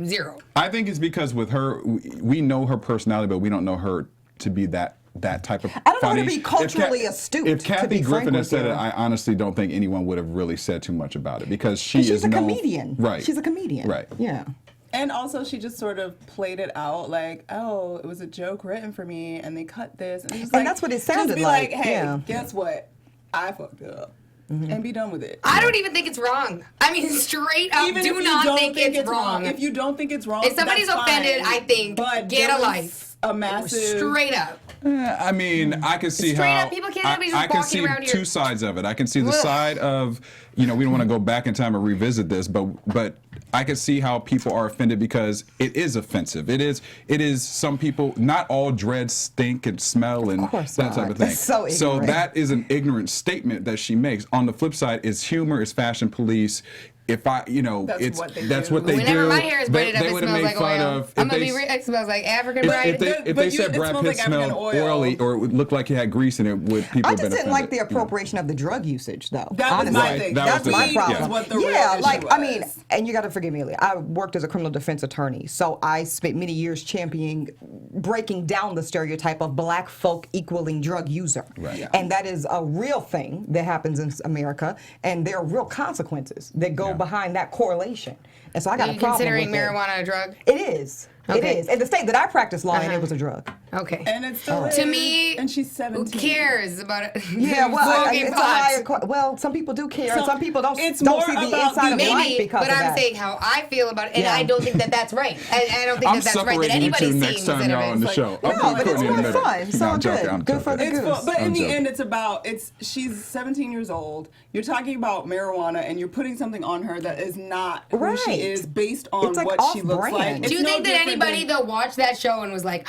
F: Zero.
C: I think it's because with her, we know her personality, but we don't know her to be that type of
E: I don't know her
C: funny.
E: to be culturally astute,
C: If
E: to
C: Kathy
E: be frank
C: Griffin had
E: with
C: said
E: you.
C: it, I honestly don't think anyone would have really said too much about it because she
E: She's
C: is
E: a
C: known-
E: comedian.
C: Right.
E: She's a comedian.
C: Right.
E: Yeah.
D: And also, she just sort of played it out like, oh, it was a joke written for me, and they cut this. And, it's just
E: And
D: like,
E: that's what it
D: just
E: sounded
D: be
E: like,
D: Hey,
E: yeah.
D: guess what? I fucked up. And be done with it.
F: I don't even think it's wrong. I mean, straight up,
D: Even
F: do
D: if you
F: not
D: don't
F: think it's wrong.
D: If you don't think it's wrong,
F: If somebody's
D: that's
F: offended,
D: fine.
F: I think,
D: but
F: get
D: there
F: a
D: was
F: life.
D: A massive.
F: Straight up.
C: I mean, I can see
F: Straight
C: how
F: up, people can't be just
C: I can
F: walking
C: see
F: around here.
C: two sides of it. I can see the
F: Ugh.
C: side of, we don't want to go back in time and revisit this, but I can see how people are offended because it is offensive. It is some people. Not all dreads stink and smell and
E: course
C: that type
E: not.
C: of thing.
E: That's so ignorant.
C: that is an ignorant statement that she makes. On the flip side, it's humor, it's fashion police. If I,
D: That's what they
C: that's
D: do.
C: what they
F: Whenever
C: do.
F: my hair is braided up,
C: they
F: it
C: would have
F: smells
C: made
F: like
C: fun
F: oil.
C: of.
F: I'm gonna be real. It smells like African bride.
C: If
D: But
C: they said
D: it
C: Brad
D: smells
C: Pitt
D: like African
C: smelled
D: oil.
C: oily or it would look like he had grease in it, would people
E: I
C: have
E: just
C: been
E: didn't like the
C: offended?
E: appropriation of the drug usage, though.
D: That was my
E: honestly.
D: thing.
C: That was
E: That's
C: the
E: my
C: thing,
E: problem.
C: yeah.
D: What the
E: yeah,
D: real
E: like
D: issue
E: I mean,
D: was.
E: and you got to forgive me, Leah. I worked as a criminal defense attorney, so I spent many years championing breaking down the stereotype of black folk equaling drug user.
C: Right. Yeah.
E: And that is a real thing that happens in America, and there are real consequences that go behind that correlation. And so I got
F: Are
E: a
F: you
E: problem
F: considering
E: with it.
F: marijuana a drug?
E: It is.
F: Okay.
E: It is. In the state that I practice law in, it was a drug.
F: Okay.
D: And it's still
F: To me,
D: and she's 17.
F: Who cares about it?
E: Yeah, well,
F: Smoking
E: it's a
F: pot.
E: higher. Well, some people do care. Some people don't.
D: it's
E: Don't
D: more
E: see the
D: about
E: inside of life
F: Maybe,
E: because
F: but
E: of
F: I'm
E: that.
F: saying how I feel about it, and
E: Yeah.
F: I don't think that that's right. I don't think
C: I'm
F: that that's right. That
C: separating you
F: anybody
C: two
F: seems
C: next time
F: that
C: y'all
F: it
C: on
F: is.
C: the
F: Like,
C: show.
E: No,
C: I'll put
E: but it's
C: Courtney in the
E: more
C: middle.
E: fun. So
C: No, I'm joking.
E: good.
C: I'm
E: Good for
C: joking.
E: the
D: It's
E: goose.
D: fun, but in
C: I'm
D: the
C: joking.
D: end, it's about she's 17 years old. You're talking about marijuana, and you're putting something on her that is not who
E: Right.
D: she is based on
E: It's like
D: what she looks
E: off-brand.
D: like.
F: do you
D: It's no
F: think that
D: different
F: anybody
D: than-
F: though watched that show and was like,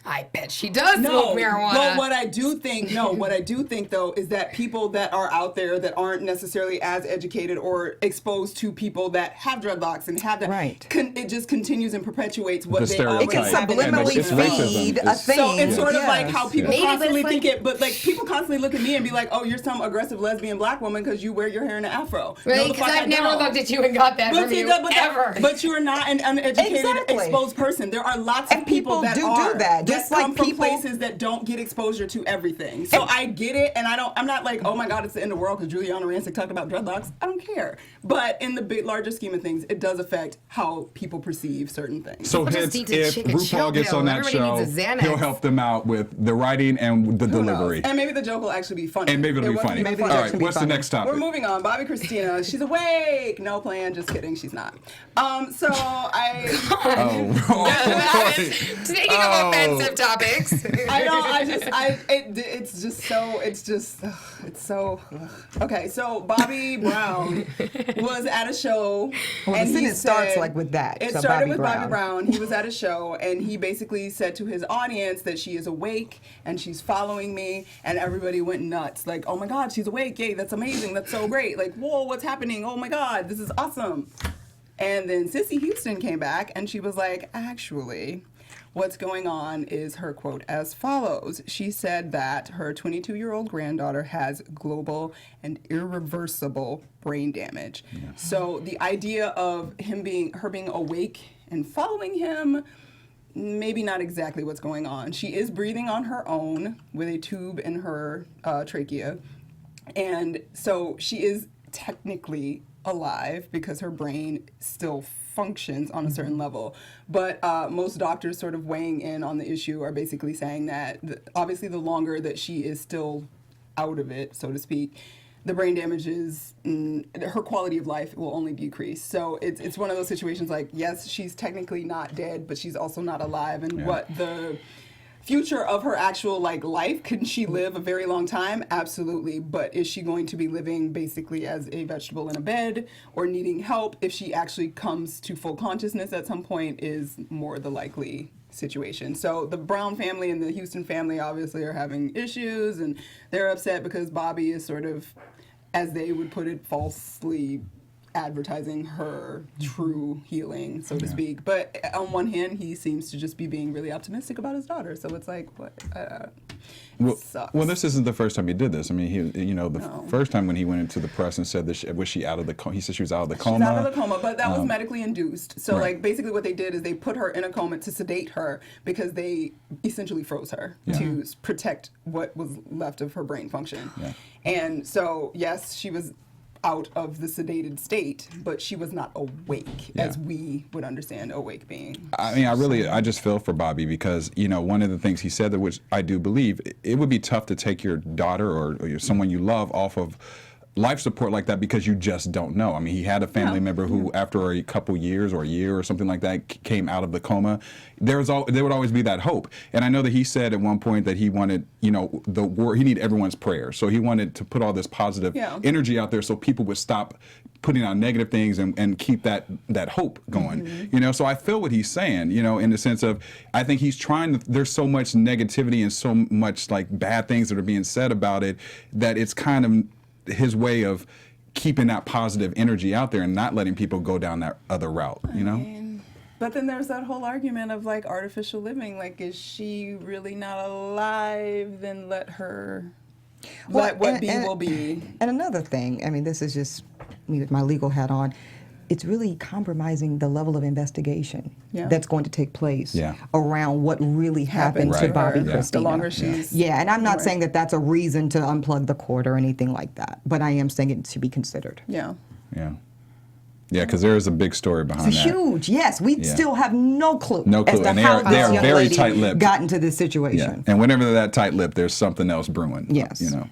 F: I bet she does smoke marijuana?
D: But what I do think, though, is that people that are out there that aren't necessarily as educated or exposed to people that have dreadlocks and have that,
E: Right.
D: It just continues and perpetuates what
C: The
D: they
C: stereotype.
D: already
E: It can
D: have in their
E: subliminally
C: It's
D: brain.
C: racism.
E: feed a
C: It's-
E: thing.
D: So it's sort of like
E: Yes.
D: how people
F: Maybe, but
D: constantly
F: it's
D: think
F: like-
D: it, but like people constantly look at me and be like, "Oh, you're some aggressive lesbian black woman because you wear your hair in an afro."
F: Really?
D: No, the
F: Because
D: fuck
F: I've
D: I
F: never
D: don't.
F: looked at you and got that from
D: see,
F: you,
D: ever. But you're not an uneducated,
E: Exactly.
D: exposed person. There are lots of
E: And people
D: that
E: do
D: are
E: that, just
D: come
E: like
D: from
E: people-
D: places that don't get exposure to everything. So I get it, and I'm not like, oh my god, it's the end of the world because Juliana Rancic talked about dreadlocks. I don't care. But in the larger scheme of things, it does affect how people perceive certain things.
C: So
F: People just
C: hence,
F: need to
C: if
F: take a chill
C: RuPaul gets
F: pill.
C: on that
F: Everybody
C: show,
F: needs a Xanax.
C: he'll help them out with the writing and the
D: Who knows?
C: delivery.
D: And maybe the joke will actually be funny.
C: And maybe it'll
D: It
C: be
D: wasn't
C: funny.
D: even
E: Maybe
C: All
E: the
D: funny.
E: joke
C: right,
E: can be
C: what's the
E: funny.
C: next topic?
D: We're moving on. Bobbi Kristina, she's awake. No plan, just kidding, she's not. So I
F: Speaking of offensive topics.
D: it's so okay. So Bobby Brown was at a show,
E: Well, the
D: and he
E: sentence starts
D: said-
E: like with that.
D: It
E: so
D: started
E: Bobby
D: with
E: Brown.
D: Bobby Brown. He was at a show, and he basically said to his audience that she is awake and she's following me, and everybody went nuts. Like, oh my God, she's awake! Yay, that's amazing! That's so great! Like, whoa, what's happening? Oh my God, this is awesome! And then Sissy Houston came back, and she was like, actually, what's going on is her quote as follows. She said that her 22-year-old granddaughter has global and irreversible brain damage. Yeah. So the idea of her being awake and following him, maybe not exactly what's going on. She is breathing on her own with a tube in her trachea. And so she is technically alive because her brain still functions on a certain level. But most doctors sort of weighing in on the issue are basically saying that obviously the longer that she is still out of it, so to speak, the brain damage is, her quality of life will only decrease. So it's one of those situations like, yes, she's technically not dead, but she's also not alive. And what the future of her actual life, can she live a very long time? Absolutely. But is she going to be living basically as a vegetable in a bed or needing help if she actually comes to full consciousness at some point is more the likely situation. So the Brown family and the Houston family obviously are having issues, and they're upset because Bobby is sort of, as they would put it, falsely advertising her true healing, so to speak. But on one hand, he seems to just be being really optimistic about his daughter. So it's like, what? Sucks.
C: Well, this isn't the first time he did this. I mean, first time when he went into the press and said that was she out of the coma? He said she was out of the coma.
D: She's out of the coma, but that was medically induced. So
C: Right.
D: basically what they did is they put her in a coma to sedate her because they essentially froze her to protect what was left of her brain function.
C: Yeah.
D: And so, yes, she was out of the sedated state, but she was not awake as we would understand awake being.
C: I mean, I just feel for Bobby because, one of the things he said, that which I do believe, it would be tough to take your daughter or someone you love off of life support like that because you just don't know. I mean, he had a family member who, after a couple years or a year or something like that, came out of the coma. There would always be that hope. And I know that he said at one point that he wanted, he needed everyone's prayers. So he wanted to put all this positive energy out there so people would stop putting out negative things and keep that hope going. So I feel what he's saying, in the sense of, I think he's trying to, there's so much negativity and so much bad things that are being said about it that it's kind of his way of keeping that positive energy out there and not letting people go down that other route,
D: But then there's that whole argument of artificial living. Is she really not alive? Then let her, let what be will be.
E: And another thing, I mean, this is just me with my legal hat on. It's really compromising the level of investigation that's going to take place around what really happened to Bobbi Kristina.
D: The longer she's...
E: Yeah, and I'm not saying that that's a reason to unplug the court or anything like that, but I am saying it should be considered.
D: Yeah.
C: Yeah. Yeah, because there is a big story behind
E: It's
C: that.
E: huge. Yes, we still have no clue.
C: No clue.
E: As to
C: And
E: how
C: they are
E: this young
C: very
E: lady
C: tight-lipped.
E: got into this
C: Yeah,
E: situation.
C: and whenever they're that tight-lipped, there's something else brewing.
E: Yes.
C: You know.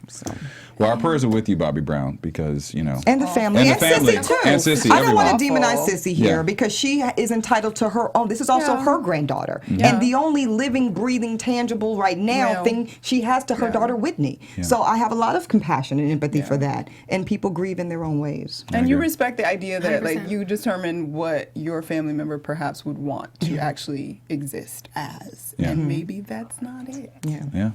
C: Well, our prayers are with you, Bobbi Brown, because, you know.
E: And the family.
C: And the family.
E: Sissy, too.
C: And Sissy,
E: I don't want to
C: everyone.
E: demonize Sissy here
C: Yeah.
E: because she is entitled to her own. This is also her granddaughter.
C: Mm-hmm.
E: And the only living, breathing, tangible right now
D: Real.
E: thing she has to her daughter, Whitney. So I have a lot of compassion and empathy for that. And people grieve in their own ways.
D: And you
C: agree.
D: respect the idea that, like,
F: 100%.
D: you determine what your family member perhaps would want to actually exist as.
C: Yeah.
D: And maybe that's not it.
C: Yeah.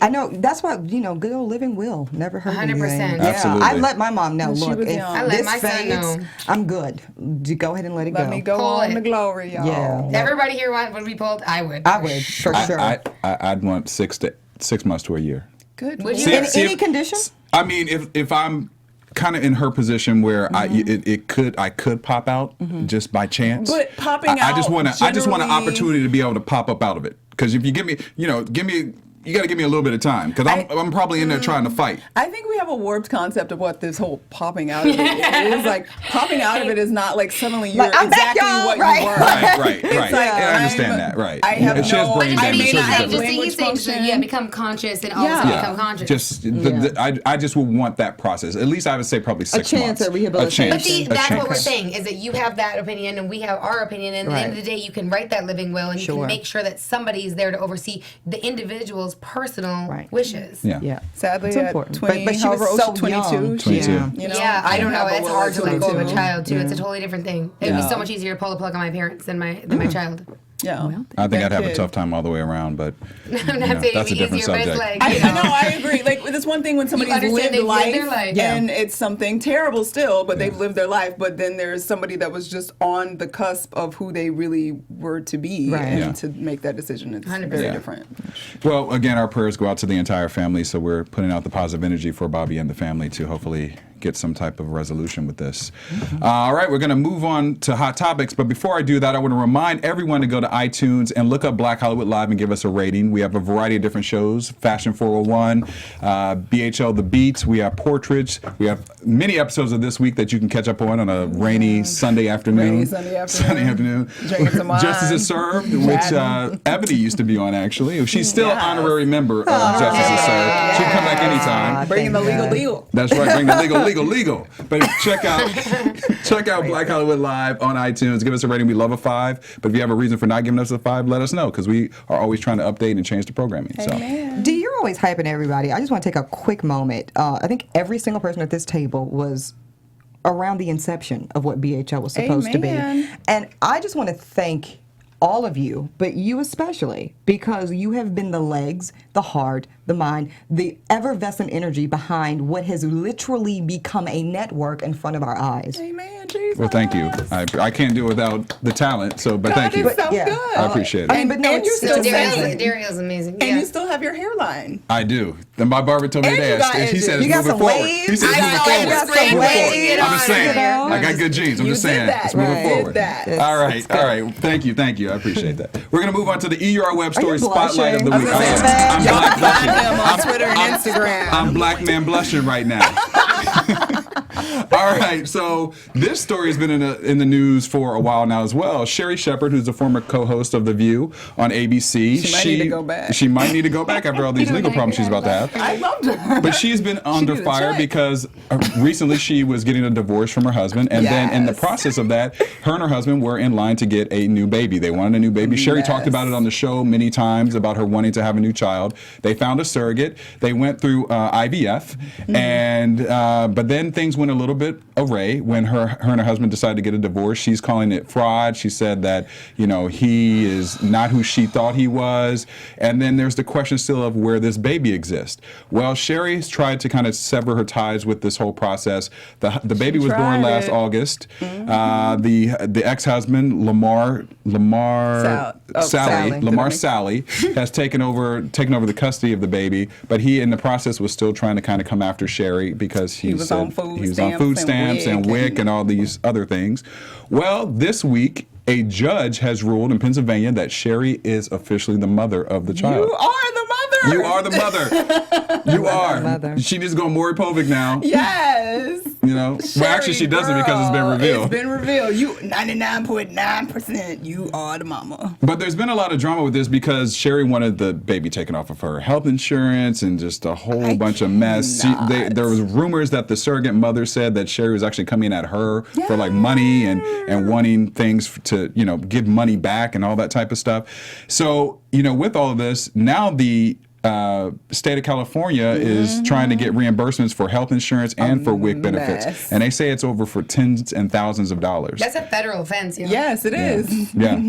E: I know. That's why, good old living will never hurt
F: 100%.
E: anything.
C: Absolutely.
E: I let my mom know,
D: When she
E: look,
D: was
E: if
D: young. I
F: let
E: this
F: my son
E: fades,
F: know.
E: I'm good. Go ahead and let it
D: Let
E: go.
D: me go
F: Pull
D: on
F: it.
D: to glory, y'all.
E: Yeah.
F: Everybody here would be pulled. I would.
E: I would, for sure.
C: I'd want 6 months to a year.
D: Good.
F: Would you?
C: See-
E: In
C: see
E: any
C: if-
E: condition?
C: I mean, if I'm kind of in her position where I could pop out just by chance.
D: But popping
C: I just
D: out
C: want I just want an
D: generally-
C: opportunity to be able to pop up out of it. Because if you give me, you got to give me a little bit of time. Because I'm probably in there trying to fight.
D: I think we have a warped concept of what this whole popping out of it is. Like, popping out of it is not like suddenly you're
E: Like, I'm back,
D: exactly
E: y'all,
D: what
E: right.
D: you were.
C: Right.
D: like,
C: I understand
D: I'm-
C: that. Right.
D: I have
C: It's just
D: no-
C: brain
D: I
C: damage.
D: mean,
C: so
D: I
C: it's
D: have
C: different.
D: language
F: he's saying just,
D: function.
F: become conscious and also
D: Yeah.
F: become conscious.
C: Just I just would want that process. At least I would say probably 6
E: chance
C: months.
E: at rehabilitation.
F: But see, that's what we're
C: chance.
F: saying is that you have that opinion and we have our opinion. And at the end of the day, you can write that living will and you
E: Sure.
F: can make sure that somebody is there to oversee the individual's personal wishes.
C: Yeah.
D: Sadly,
E: It's
D: at
E: important.
D: 20,
E: But she
D: however
E: was
D: old
E: so
D: she- 22,
E: young.
D: she-
C: 22.
D: you know,
F: Yeah, I don't know.
D: have a
F: It's
D: will
F: hard to
D: at
F: let go of a
D: 22.
F: child too. It's a totally different thing. It'd be so much easier to pull the plug on my parents than my child.
D: Yeah.
C: I think
D: That
C: I'd have a
D: kid.
C: tough time all the way around, but
F: I'm not saying
C: that's
F: it'd
C: a
F: be
C: different
F: easier, but it's
C: subject.
F: like,
D: I know, I agree. Like, it's one thing when somebody's
F: understand
D: lived
F: they've lived
D: life,
F: their life.
D: and it's something terrible still, but they've lived their life. But then there's somebody that was just on the cusp of who they really were to be,
E: Right.
D: and
C: Yeah.
D: to make that decision, it's
F: 100%.
D: very
C: Yeah.
D: different.
C: Well, again, our prayers go out to the entire family, so we're putting out the positive energy for Bobbi and the family to hopefully get some type of resolution with this. All right, we're going to move on to hot topics, but before I do that, I want to remind everyone to go to iTunes and look up Black Hollywood Live and give us a rating. We have a variety of different shows: Fashion 401, BHL The Beats. We have portraits. We have many episodes of this week that you can catch up on a rainy Sunday afternoon.
D: Rainy Sunday afternoon. Drinking some wine.
C: Justice is Served, which Eboni used to be on, actually. She's still an honorary member of Justice is Served. She can come back anytime.
D: Bringing the
E: thank
D: legal
E: God.
D: deal.
C: That's right, bring the legal. But check out Black Hollywood Live on iTunes. Give us a rating. We love a 5. But if you have a reason for not giving us a 5, let us know, because we are always trying to update and change the programming.
E: D, you're always hyping everybody. I just want to take a quick moment. I think every single person at this table was around the inception of what BHL was supposed to be.
D: Amen.
E: And I just want to thank all of you, but you especially, because you have been the legs, the heart, the mind, the effervescent energy behind what has literally become a network in front of our eyes.
D: Amen, Jesus.
C: Well, thank you. I can't do it without the talent, but
D: God
C: thank you.
D: is so
E: Yeah.
D: good.
C: I appreciate it.
E: I mean, but no,
D: And
E: it's,
D: you're
E: it's
D: still
E: amazing.
F: Daryl's amazing.
D: And
F: Yeah.
D: you still have your hairline.
C: I do. Then my barber told me
D: And you
C: today.
D: got
C: He
D: edges.
C: said it's
E: You got
C: moving
E: some
C: forward.
E: waves.
C: He said it's
F: I
C: moving
F: know,
C: forward.
F: you got
C: It's
F: some
C: moving
F: waves.
C: forward.
F: Get
C: I'm
F: on
C: just
F: it,
C: saying.
F: you know?
C: I got good genes. I'm
D: You
C: just
D: did
C: saying.
D: that.
C: It's moving
D: Right. You
C: forward.
D: did that.
C: All right. Thank you. I appreciate that. We're going to move on to the EUR Web Story
E: you
C: Spotlight of the
E: blushing?
C: Week.
E: I was gonna
C: I
E: say,
C: am. I'm
D: Y'all
C: black
D: can find
C: blushing.
D: him on Twitter and Instagram.
C: I'm black man blushing right now. All right, so this story has been in the news for a while now as well. Sherri Shepherd, who's the former co-host of The View on ABC,
D: She might need to go back.
C: She might need to go back after all these legal problems she's about to have.
D: I loved her.
C: But she's been under
D: need a
C: fire
D: check.
C: because recently she was getting a divorce from her husband, and then in the
D: Yes.
C: process of that, her and her husband were in line to get a new baby. They wanted a new baby. Sherri talked about it on the show many times about her wanting to have a new child. They found a surrogate. They went through IVF, and but then things went a little bit array when her and her husband decided to get a divorce. She's calling it fraud. She said that he is not who she thought he was, and then there's the question still of where this baby exists. Well, Sherri's tried to kind of sever her ties with this whole process. The baby was born
D: tried
C: last
D: it.
C: August. The ex-husband Lamar Sally has taken over the custody of the baby, but he in the process was still trying to kind of come after Sherri because he
D: was
C: said
D: on food
C: he was on
D: stamps
C: food
D: and
C: stamps and
D: WIC
C: WIC and all these other things. Well, this week a judge has ruled in Pennsylvania that Sherri is officially the mother of the child.
D: You are the mother
C: You are the mother. You are.
E: Mother.
C: She needs to go Maury Povich now.
D: Yes.
C: You know? Well, actually, she doesn't because it's been
D: Girl,
C: revealed.
D: It's been revealed. You 99.9%. You are the mama.
C: But there's been a lot of drama with this because Sherri wanted the baby taken off of her health insurance and just a whole bunch of mess. There was rumors that the surrogate mother said that Sherri was actually coming at her for like money and wanting things to, you know, give money back and all that type of stuff. So, you know, with all of this, now the state of California is trying to get reimbursements for health insurance and for WIC benefits.
D: mess.
C: And they say it's over for tens and thousands of dollars.
F: That's a federal offense. You know?
D: Yes, it is.
C: Yeah.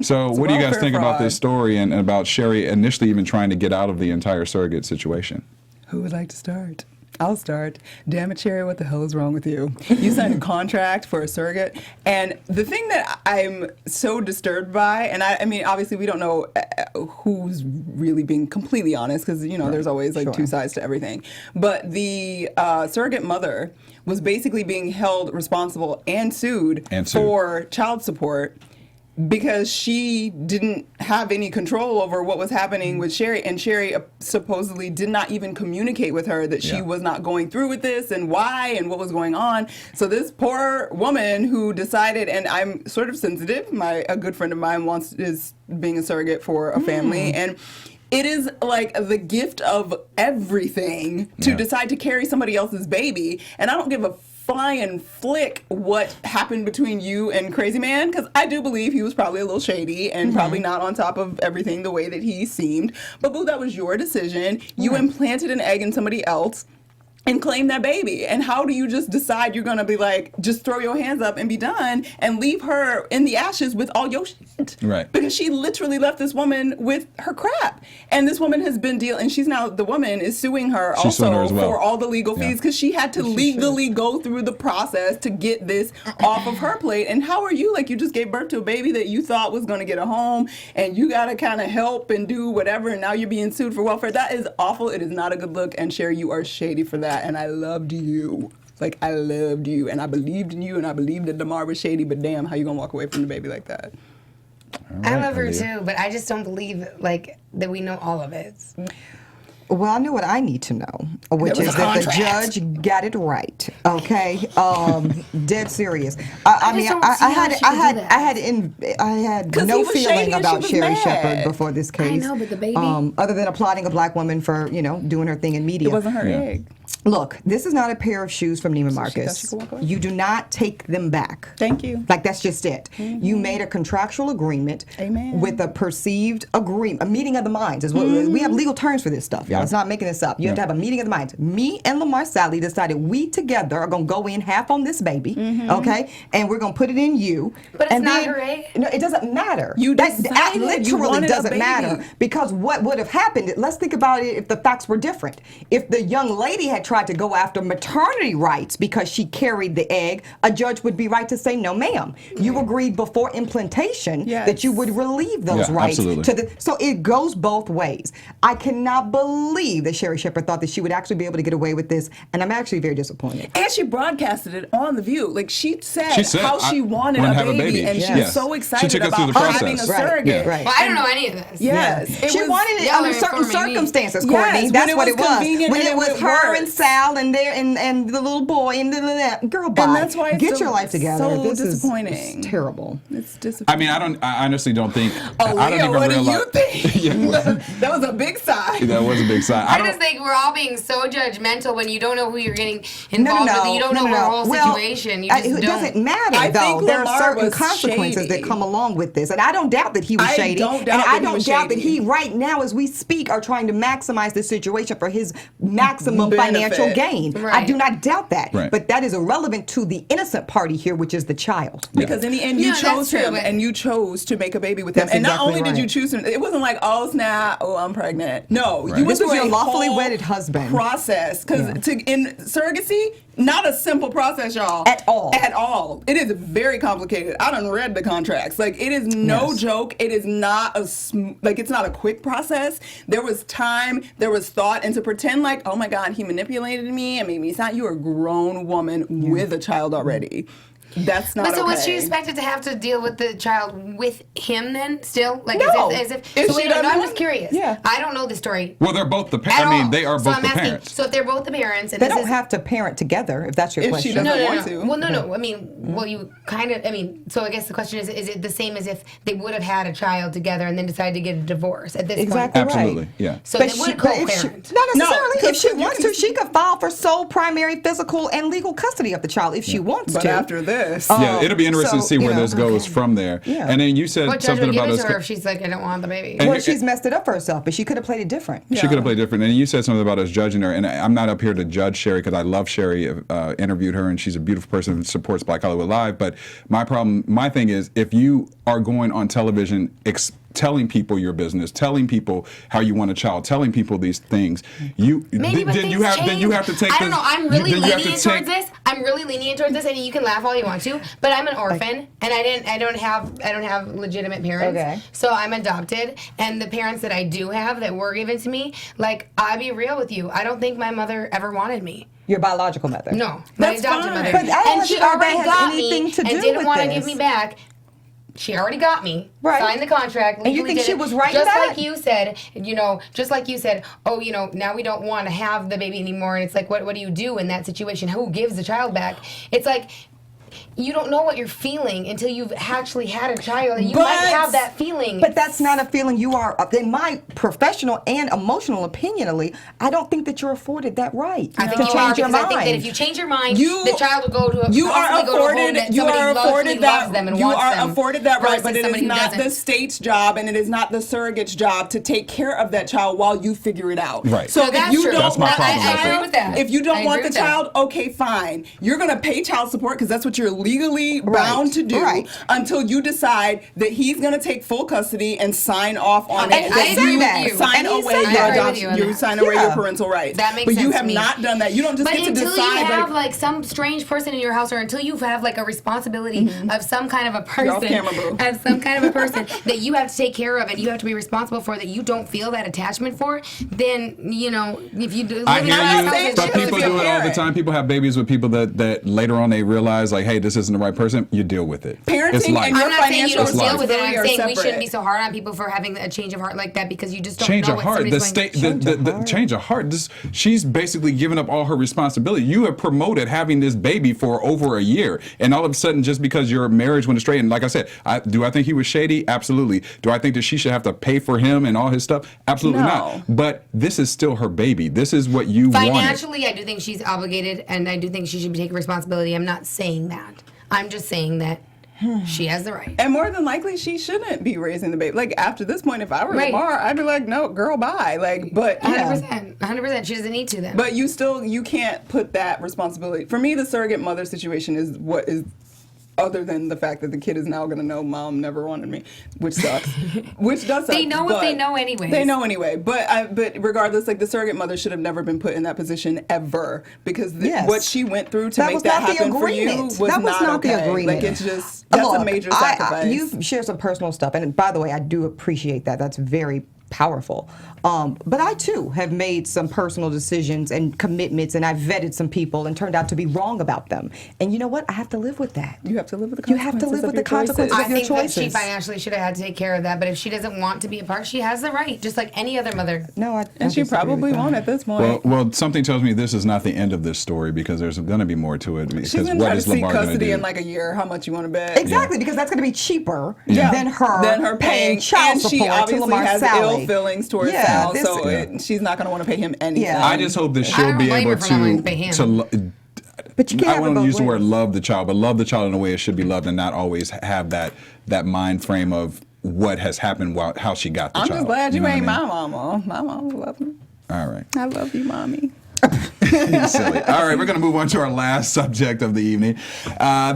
C: So what do you guys
D: welfare
C: think about
D: fraud.
C: this story and about Sherri initially even trying to get out of the entire surrogate situation?
D: Who would like to start? I'll start. Damn it, Sherri, what the hell is wrong with you? You signed a contract for a surrogate. And the thing that I'm so disturbed by, and I mean, obviously we don't know who's really being completely honest because, you know, there's always like two sides to everything. But the surrogate mother was basically being held responsible and sued for child support because she didn't have any control over what was happening with Sherri, and Sherri supposedly did not even communicate with her that she was not going through with this and why and what was going on. So this poor woman who decided, and I'm sort of sensitive, a good friend of mine is being a surrogate for a family, and it is like the gift of everything to decide to carry somebody else's baby, and I don't give a flying flick what happened between you and Crazy Man, because I do believe he was probably a little shady and probably not on top of everything the way that he seemed. But boo, that was your decision. You implanted an egg in somebody else and claim that baby. And how do you just decide you're gonna be like, just throw your hands up and be done and leave her in the ashes with all your shit?
C: Right.
D: Because she literally left this woman with her crap. And this woman has been and she's now, the woman is suing her
C: She's suing her as well.
D: for all the legal fees because she had to legally go through the process to get this off of her plate. And how are you? Like, you just gave birth to a baby that you thought was gonna get a home and you gotta kind of help and do whatever, and now you're being sued for welfare. That is awful. It is not a good look. And Sherri, you are shady for that. And I loved you. Like, I loved you, and I believed in you, and I believed that DeMar was shady, but damn, how you gonna walk away from the baby like that?
F: I love her too, but I just don't believe like that we know all of it.
E: Well, I know what I need to know, which is that the judge got it right. Okay, dead serious. I mean, I had no
D: he was shady
E: feeling
D: and
E: about
D: she was
E: Sherri
D: mad.
E: Shepherd before this case.
F: I know, but the baby.
E: Other than applauding a black woman for doing her thing in media.
D: It wasn't her egg.
E: Look, this is not a pair of shoes from Neiman Marcus.
D: she could walk away?
E: You do not take them back.
D: Thank you.
E: Like, that's just it. You made a contractual agreement with a perceived agreement, a meeting of the minds. Is what we have legal terms for this stuff, y'all. It's not making this up. You have to have a meeting of the minds. Me and Lamar Sally decided we together are going to go in half on this baby, okay? And we're going to put it in you.
F: But it's
E: and
F: not
E: then,
F: her egg.
E: No, it doesn't matter.
D: That
E: literally
D: wanted a
E: doesn't
D: baby.
E: matter, because what would have happened, let's think about it if the facts were different. If the young lady had tried to go after maternity rights because she carried the egg, a judge would be right to say, no, ma'am. You agreed before implantation that you would relieve those rights.
C: Absolutely.
E: So it goes both ways. I cannot believe that Sherri Shepherd thought that she would actually be able to get away with this, and I'm actually very disappointed.
D: And she broadcasted it on The View. Like, she said how
C: I
D: she wanted
C: wanna
D: a
C: have a
D: baby,
C: baby.
D: and she was so excited
C: took us through
D: about
C: the
D: having a
C: process.
D: surrogate.
E: Right.
F: Well, I don't know any of this.
D: Yes.
E: She wanted it under certain circumstances, Courtney.
D: Yes,
E: That's
D: when
E: what
D: it
E: it
D: was
E: was.
D: convenient
E: When
D: and
E: it
D: it
E: was
D: would
E: her
D: work.
E: and Sal and the little boy and girl, bye.
D: And that's why it's
E: get
D: so-
E: your life together.
D: so
E: This
D: disappointing.
E: is terrible.
D: It's disappointing.
C: I mean, I honestly don't think.
D: Oh,
C: I don't
D: Leo,
C: even
D: what
C: realize.
D: do you think? That was a big sigh.
C: That was a big sign.
F: I just think we're all being so judgmental when you don't know who you're getting involved with. You don't know her whole situation. You just
E: it
F: don't.
E: doesn't matter,
D: I
E: though.
D: think
E: There are
D: Lamar
E: certain
D: was
E: consequences
D: shady.
E: that come along with this. And I don't doubt that he was shady.
D: don't doubt
E: and
D: that
E: I
D: he
E: don't
D: was
E: doubt that
D: shady.
E: he, right now, as we speak, are trying to maximize the situation for his maximum financial
D: Benefit.
E: gain. I
F: Right.
E: do not doubt that.
C: Right.
E: But that is irrelevant to the innocent party here, which is the child.
D: Because in the end, you
F: Yeah, that's
D: chose
F: true,
D: him,
F: but-
D: and you chose to make a baby with him.
E: That's
D: And not
E: exactly
D: only did you
E: right.
D: choose him, it wasn't like, oh snap, oh I'm pregnant. No, you went
E: This was
D: through
E: your
D: a
E: lawfully
D: whole
E: wedded husband.
D: process. Because in surrogacy, not a simple process, y'all.
E: At all.
D: At all. It is very complicated. I done read the contracts. Like, it is no joke. It is not it's not a quick process. There was time, there was thought, and to pretend like, oh my God, he manipulated me and made me. It's not. You're a grown woman with a child already. That's not
F: But so
D: okay.
F: was she expected to have to deal with the child with him then still? Like
D: No.
F: as if
D: If
F: so
D: she
F: wait, no, I'm
D: doesn't-
F: just curious.
D: Yeah.
F: I don't know the story.
C: Well, they're both the
F: At
C: parents. I mean,
F: all.
C: they are
F: So
C: both
F: I'm
C: the
F: asking,
C: parents.
F: So if they're both the parents, and
E: They
F: this
E: don't
F: is,
E: have to parent together, if that's your
D: If she
E: question.
D: doesn't
F: no.
D: want to.
F: Well, no. I mean, well, you kind of. I mean, so I guess the question is it the same as if they would have had a child together and then decided to get a divorce at this
E: Exactly
F: point?
C: Absolutely,
E: right.
C: yeah.
F: So
E: But
F: they
E: she,
F: would
E: but if she,
F: co-parent.
E: not necessarily.
D: No,
E: if she
D: 'cause
E: wants to, she could file for sole, primary, physical, and legal custody of the child if she wants
D: But
E: to.
D: after this,
C: Yeah, it'll be interesting to
E: so,
C: see where
E: you know,
C: this goes from there.
E: Yeah.
C: And then you said
F: What
C: something
F: judgment give
C: about
F: it
C: us.
F: to her if she's like, I don't want the baby?
E: well, she's messed it up for herself, but she could have played it different.
C: She could have played different. And you said something about us judging her. And I'm not up here to judge Sherri because I love Sherri. Interviewed her, and she's a beautiful person who supports Black Hollywood Live. But my thing is, if you are going on television telling people your business, telling people how you want a child, telling people these things,
F: Maybe, but
C: then
F: things
C: you have to take.
F: I don't know. I'm really
C: then you have to
F: lenient
C: take-
F: towards this. I'm really lenient towards this, and you can laugh all you want to. But I'm an orphan, and I don't have legitimate parents.
E: Okay.
F: So I'm adopted, and the parents that I do have that were given to me, like I'll be real with you, I don't think my mother ever wanted me.
E: Your biological mother.
F: No, my
D: That's
F: adopted
D: fine.
F: mother.
E: But I don't
F: and she
E: think that
F: already
E: has
F: got
E: anything
F: me
E: to
F: and
E: do
F: didn't
E: with
F: want to
E: this.
F: give me back. She already got me.
E: Right.
F: Signed the contract.
E: And you
F: legally
E: think
F: did
E: she
F: it.
E: was right in
F: Just
E: that?
F: like you said, oh, now we don't want to have the baby anymore. And it's like, what do you do in that situation? Who gives the child back? It's like, you don't know what you're feeling until you've actually had a child. And you might have that feeling.
E: But that's not a feeling you are, in my professional and emotional opinion, Ali, I don't think that you're afforded that right
F: I think
E: to
F: you are,
E: change your
F: because
E: mind.
F: I think that if you change your mind,
D: You-
F: the child will go to a
D: you are
F: possibly go to a home
D: afforded.
F: that
D: You
F: somebody
D: are
F: loves
D: afforded that.
F: them and
D: You
F: wants
D: are
F: them
D: afforded that right,
F: versus
D: but it is
F: somebody who
D: not the
F: doesn't.
D: state's job, and it is not the surrogate's job to take care of that child while you figure it out.
C: Right.
D: So
F: No,
D: if
F: that's
D: you
F: true.
D: don't
C: That's my
D: want
C: problem
D: the
C: with
F: I agree
D: child,
F: with that.
D: if you
F: I
D: don't
F: agree
D: want the
F: with that.
D: child, okay, fine. You're gonna pay child support because that's what you're legally bound to do
E: Right.
D: until you decide that he's gonna take full custody and sign off on
E: And
D: it.
E: he
D: That
E: said
D: you
E: that.
D: sign
E: And he
D: away
E: said
D: your
E: that.
F: I agree with
D: adoption.
F: you on
D: You
F: that.
D: sign away
E: Yeah.
D: your parental rights.
F: That makes
D: but
F: sense
D: you
F: to
D: have
F: me.
D: not done that. You don't just
F: But
D: get to
F: until
D: decide.
F: you have
D: like,
F: like some strange person in your house, or until you have like a responsibility of some kind of a
D: You're off
F: person,
D: camera, boo.
F: of some kind of a person that you have to take care of and you have to be responsible for, that you don't feel that attachment for, then if you do,
C: I
F: live in
C: hear
F: a
D: not
C: you,
D: saying
C: but
D: she
C: people
D: was a
C: do it all the
D: parent.
C: time. People have babies with people that later on they realize, like, hey, this isn't the right person. You deal with it.
D: Parenting
C: It's life.
D: and your
F: I'm not saying you don't
D: financial
F: deal with it. I'm
D: responsibility
F: saying
D: are
F: we shouldn't be
D: separate.
F: so hard on people for having a change of heart like that, because you just don't
C: Change
F: know
C: of
F: what
C: heart.
F: somebody's
C: The
F: going
C: state, the change of heart. She's basically giving up all her responsibility. You have promoted having this baby for over a year, and all of a sudden, just because your marriage went astray, and like I said, do I think he was shady? Absolutely. Do I think that she should have to pay for him and all his stuff? Absolutely
D: No.
C: not. But this is still her baby. This is what you wanted.
F: Financially, I do think she's obligated, and I do think she should be taking responsibility. I'm not saying that. I'm just saying that she has the right.
D: And more than likely, she shouldn't be raising the baby. Like, after this point, if I were
F: Right.
D: Lamar, I'd be like, no, girl, bye. Like, but
F: 100%. She doesn't need to then.
D: But you can't put that responsibility. For me, the surrogate mother situation is what is, other than the fact that the kid is now going to know mom never wanted me, which sucks. Which does suck.
F: They know what they
D: but-
F: know anyways.
D: They know anyway. But regardless, like, the surrogate mother should have never been put in that position ever, because
E: Yes.
D: what she went through to
E: That
D: make
E: was
D: that
E: not the
D: happen for you
E: agreement.
D: was
E: That was not
D: okay.
E: the agreement.
D: Like, it's just, that's a
E: Look,
D: major sacrifice.
E: You've shared some personal stuff, and by the way, I do appreciate that. That's very powerful. But I too have made some personal decisions and commitments, and I've vetted some people and turned out to be wrong about them. And you know what? I have to live with that.
D: You have to live with the
E: You have to live with the consequences
F: I
E: of your
F: think that she
E: choices.
F: financially should have had to take care of that, but if she doesn't want to be a part, she has the right, just like any other mother.
E: No, I
D: And she
E: disagree
D: probably
E: with that.
D: won't at this point.
C: Well, something tells me this is not the end of this story, because there's going to be more to it.
D: She's
C: Because
D: going
C: what
D: to try to
C: is
D: seek
C: Lamar going to
D: custody
C: do?
D: in like a year. How much you want to bet?
E: Exactly, because that's going to be cheaper
C: Yeah.
E: than her
D: paying
E: child
D: and
E: support
D: she
E: to
D: obviously
E: Lamar's
D: has
E: salary.
D: ill feelings towards
E: Yeah,
D: Sal,
E: this-
D: so she's not going to want to pay him anything.
E: Yeah.
C: I just hope that
F: I
C: she'll
F: don't
C: be
F: blame
C: able
F: her for not wanting to pay him.
E: But you can't
C: I
E: have it
C: want to
E: both
C: use the word
E: ways.
C: love the child, but love the child in a way it should be loved, and not always have that mind frame of what has happened while how she got the
D: I'm
C: child.
D: just glad you
C: know what
D: ain't
C: I mean?
D: my mama. My mama loves me.
C: All right.
D: I love you, mommy.
C: You're silly. All right, we're going to move on to our last subject of the evening.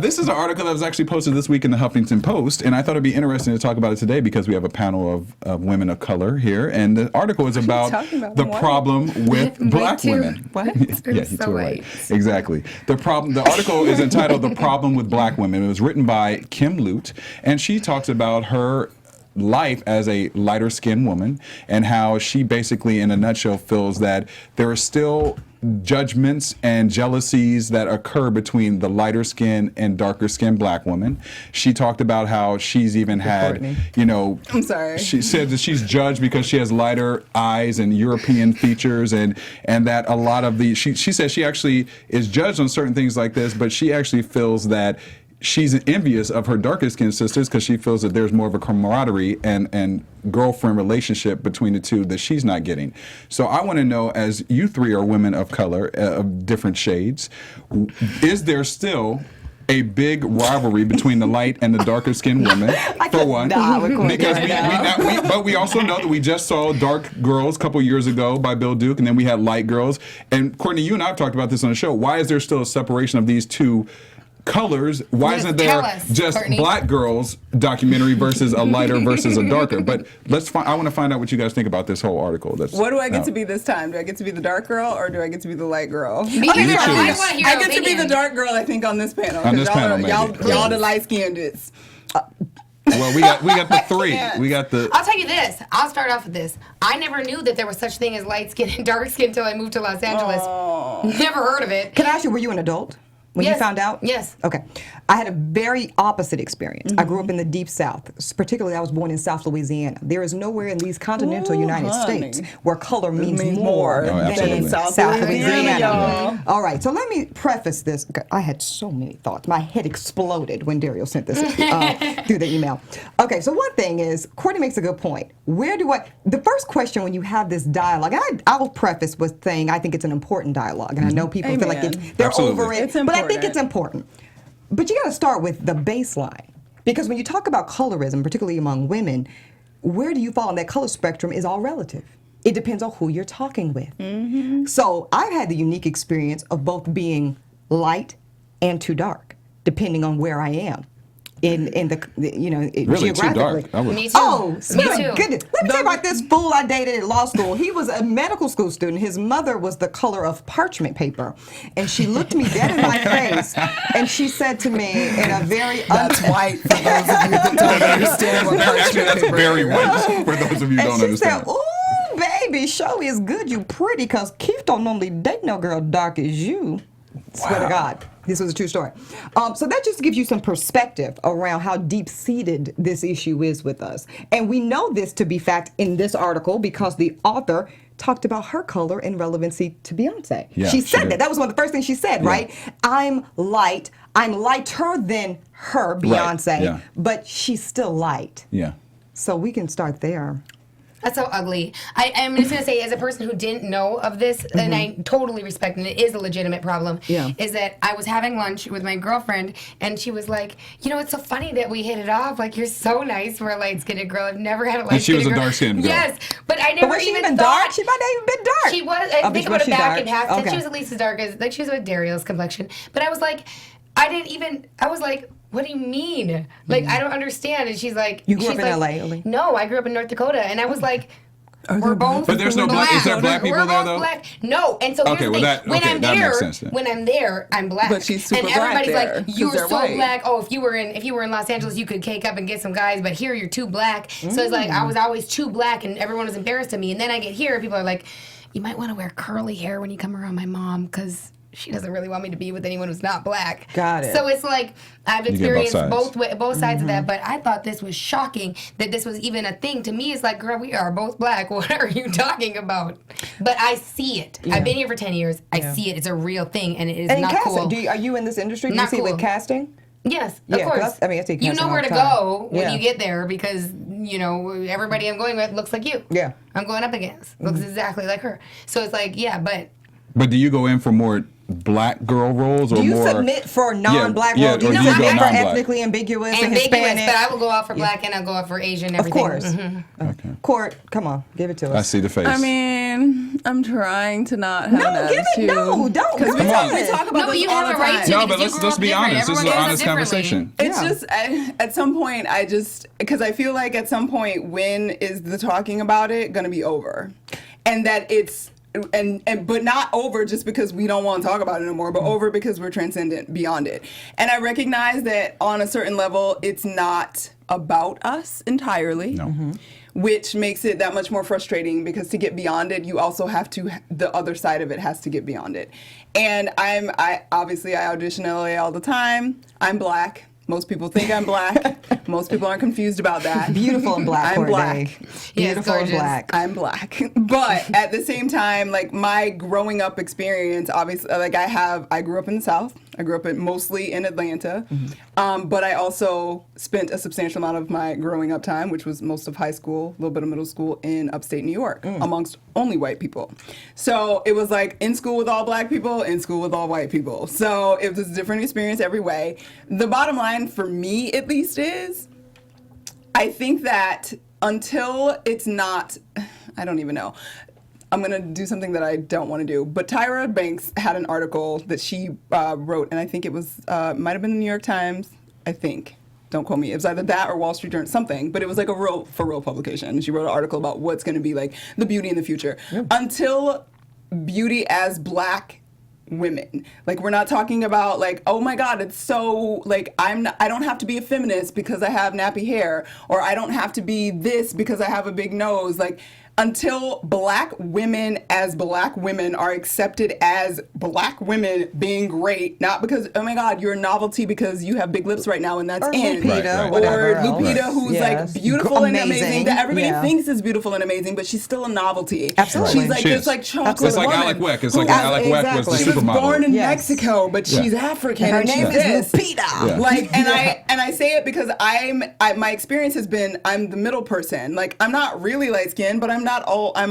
C: This is an article that was actually posted this week in the Huffington Post, and I thought it'd be interesting to talk about it today because we have a panel of women of color here, and the article is about
D: talking about
C: the
D: them white.
C: problem with black
F: too.
C: women.
D: What?
C: Yeah, you're
F: so
C: too right.
F: white.
C: Exactly. The article is entitled "The Problem with Black Women." It was written by Kim Lute, and she talks about her life as a lighter skinned woman and how she basically in a nutshell feels that there are still judgments and jealousies that occur between the lighter skinned and darker skinned black women. She talked about how she's even had,
E: Courtney.
C: you know,
D: I'm sorry.
C: she said that she's judged because she has lighter eyes and European features, and that a lot of she says she actually is judged on certain things like this, but she actually feels that she's envious of her darker skinned sisters because she feels that there's more of a camaraderie and girlfriend relationship between the two that she's not getting. So I want to know, as you three are women of color, of different shades, is there still a big rivalry between the light and the darker skinned women, for one? Because but we also know that we just saw Dark Girls a couple years ago by Bill Duke, and then we had Light Girls. And Courtney, you and I have talked about this on the show. Why is there still a separation of these two colors? Why isn't there just
F: Courtney.
C: Black Girls documentary versus a lighter versus a darker? But I want to find out what you guys think about this whole article.
D: What do I get to be this time? Do I get to be the dark girl or do I get to be the light girl?
F: You
C: choose.
F: I want to hear
D: I
F: your
D: get to be
F: opinion.
D: the dark girl, I think, on this panel.
C: On this
D: 'cause
C: panel, maybe.
D: y'all the light skinned.
C: Well, we got the three. We got the.
F: I'll tell you this. I'll start off with this. I never knew that there was such thing as light skin and dark skin until I moved to Los Angeles. Never heard of it.
E: Can I ask you, were you an adult when you
F: Yes.
E: found out?
F: Yes.
E: Okay. I had a very opposite experience. I grew up in the Deep South. Particularly, I was born in South Louisiana. There is nowhere in these continental United
D: honey.
E: States where color means
D: means
E: more
D: more
C: Oh,
E: than
C: absolutely.
E: in
D: South
E: South
D: Louisiana,
E: Louisiana.
D: y'all.
E: All right, so let me preface this. Okay, I had so many thoughts. My head exploded when Derrial sent this through the email. Okay, so one thing is, Courtney makes a good point. The first question when you have this dialogue, I will preface with saying I think it's an important dialogue, and I know people feel like
D: Amen.
E: they're
C: Absolutely.
E: over it,
D: It's
E: but I think
D: important.
E: it's important. But you got to start with the baseline. Because when you talk about colorism, particularly among women, where do you fall on that color spectrum is all relative. It depends on who you're talking with. So I've had the unique experience of both being light and too dark, depending on where I am in the
C: Really too
E: geographically.
C: dark. I would-
F: Me too.
E: Oh,
F: Me
E: my
F: too.
E: goodness. Let me tell you about this fool I dated at law school. He was a medical school student. His mother was the color of parchment paper. And she looked me dead in my face and she said to me in a very...
D: That's white for those of you that don't understand what
C: Actually, that's very white for those of you who
E: And
C: don't
E: she
C: understand.
E: said, ooh, baby, show is good, you pretty, because Keith don't normally date no girl dark as you. Swear to God. This was a true story. So that just gives you some perspective around how deep-seated this issue is with us. And we know this to be fact in this article because the author talked about her color and relevancy to Beyonce.
C: Yeah,
E: she
C: she
E: said
C: did.
E: that. That was one of the first things she said, right? I'm light. I'm lighter than her, Beyonce,
C: yeah.
E: but she's still light.
C: Yeah.
E: So we can start there.
F: That's so ugly. I'm just going to say, as a person who didn't know of this, and I totally respect, and it is a legitimate problem,
E: Yeah.
F: is that I was having lunch with my girlfriend, and she was like, you know, it's so funny that we hit it off. Like, you're so nice for a light-skinned girl. I've never had a light-skinned girl.
C: she was a dark-skinned girl.
F: Yes, but I
E: But
F: never
E: was she
F: even
E: even
F: thought.
E: dark? She might not even been dark.
F: She was.
E: Oh,
F: I think
E: was
F: about it
E: she
F: back
E: dark?
F: in half.
E: Okay.
F: She was at least as dark as, like, she was with Derrial's complexion. But I was like, I was like, what do you mean? Like, I don't understand. And she's like,
E: You grew up
F: she's
E: in
F: like,
E: LA, Oli?
F: No, I grew up in North Dakota. And I was like, we're both
C: But there's no black- is there black people
F: We're
C: there,
F: both
C: though?
F: Black. No, and so here's
C: Okay,
F: the
C: well,
F: thing.
C: that makes sense then.
F: When I'm there, I'm black.
D: But she's super
F: and
D: black
F: everybody's
D: there,
F: like,
D: 'cause
F: you're
D: they're
F: so
D: white.
F: black. Oh, if you were in Los Angeles, you could cake up and get some guys, but here you're too black. So it's like I was always too black, and everyone was embarrassed of me. And then I get here, people are like, you might want to wear curly hair when you come around my mom, because she doesn't really want me to be with anyone who's not black.
E: Got it.
F: So it's like I've
C: get both
F: experienced
C: sides.
F: both sides of that, but I thought this was shocking that this was even a thing. To me, it's like, girl, we are both black. What are you talking about? But I see it. I've been here for 10 years. I see it. It's a real thing, and it is
E: And
F: not
E: casting,
F: cool.
E: are you in this industry? Do
F: Not
E: you see it
F: cool.
E: with casting?
F: Yes,
E: Yeah,
F: of
E: 'cause
F: course.
E: I see
F: you
E: casting
F: know
E: all
F: where
E: the
F: to
E: time.
F: go when
E: Yeah.
F: you get there because, you know, everybody I'm going with looks like you.
E: Yeah.
F: I'm going up against. Looks exactly like her. So it's like, yeah, but
C: But do you go in for more black girl roles or
E: Do you
C: more?
E: submit for non-black
C: yeah,
E: roles? Do
C: or
E: you
C: do you go
E: submit for
C: non-black?
E: ethnically ambiguous and
F: ambiguous,
E: Hispanic?
F: but I will go out for black and I'll go out for Asian and
E: Of
F: everything.
E: course.
F: Mhm.
E: Court, come on, give it to
C: I
E: us.
C: see the face.
D: I mean, I'm trying to not have
E: No,
D: an
E: give it.
D: attitude.
E: No, don't.
D: Because
E: Come on.
D: we talk about
F: No, but
D: this
F: you
D: all
F: have
D: the
F: a right
D: time.
F: to.
C: no,
F: because
C: but
F: you
C: let's
F: grew up
C: be
F: different.
C: honest. This is an
F: Everyone grows up
C: honest
F: differently.
C: conversation.
D: It's
E: Yeah.
D: just at some point because I feel like at some point when is the talking about it going to be over, and that it's and but not over just because we don't want to talk about it anymore, but over because we're transcendent beyond it. And I recognize that on a certain level, it's not about us entirely.
C: No.
D: which makes it that much more frustrating because to get beyond it, you also have to, the other side of it has to get beyond it. And I audition LA all the time. I'm Black. Most people think I'm Black. Most people aren't confused about that.
E: Beautiful and Black.
D: I'm Black.
E: Beautiful and
F: gorgeous.
E: Black.
D: I'm Black. But at the same time, like my growing up experience, obviously, like I grew up in the South. I grew up mostly in Atlanta. But I also spent a substantial amount of my growing up time, which was most of high school, a little bit of middle school, in upstate New York, amongst only white people. So it was like in school with all Black people, in school with all white people. So it was a different experience every way. The bottom line for me, at least, is I think that until it's not, I don't even know. I'm going to do something that I don't want to do. But Tyra Banks had an article that she wrote, and I think it was, might have been the New York Times, I think. Don't quote me. It was either that or Wall Street Journal, something. But it was like a real publication. She wrote an article about what's going to be like the beauty in the future. Until beauty as Black women. Like, we're not talking about like, oh my God, it's so like I don't have to be a feminist because I have nappy hair, or I don't have to be this because I have a big nose. Like, until Black women as Black women are accepted as Black women being great, not because, oh my God, you're a novelty because you have big lips right now and that's
E: Or
D: in.
E: Lupita,
D: Or
E: whatever else.
D: Lupita, who's
E: Yes.
D: like beautiful and
E: Amazing.
D: amazing, that everybody
E: Yeah.
D: thinks is beautiful and amazing, but she's still a novelty.
E: Absolutely.
D: She's like
C: She
D: this
C: is.
D: like chocolate
C: It's like
D: woman
C: Alec Weck. It's
D: who
C: like
D: has-
C: Alec Weck was the
D: She was
C: supermodel.
D: born in
E: Yes.
D: Mexico, but she's African.
E: Her
D: and
E: name
D: she's
E: is
D: this.
E: Lupita.
C: Yeah.
D: Like, and I say it because my experience has been I'm the middle person. Like, I'm not really light skinned, but I'm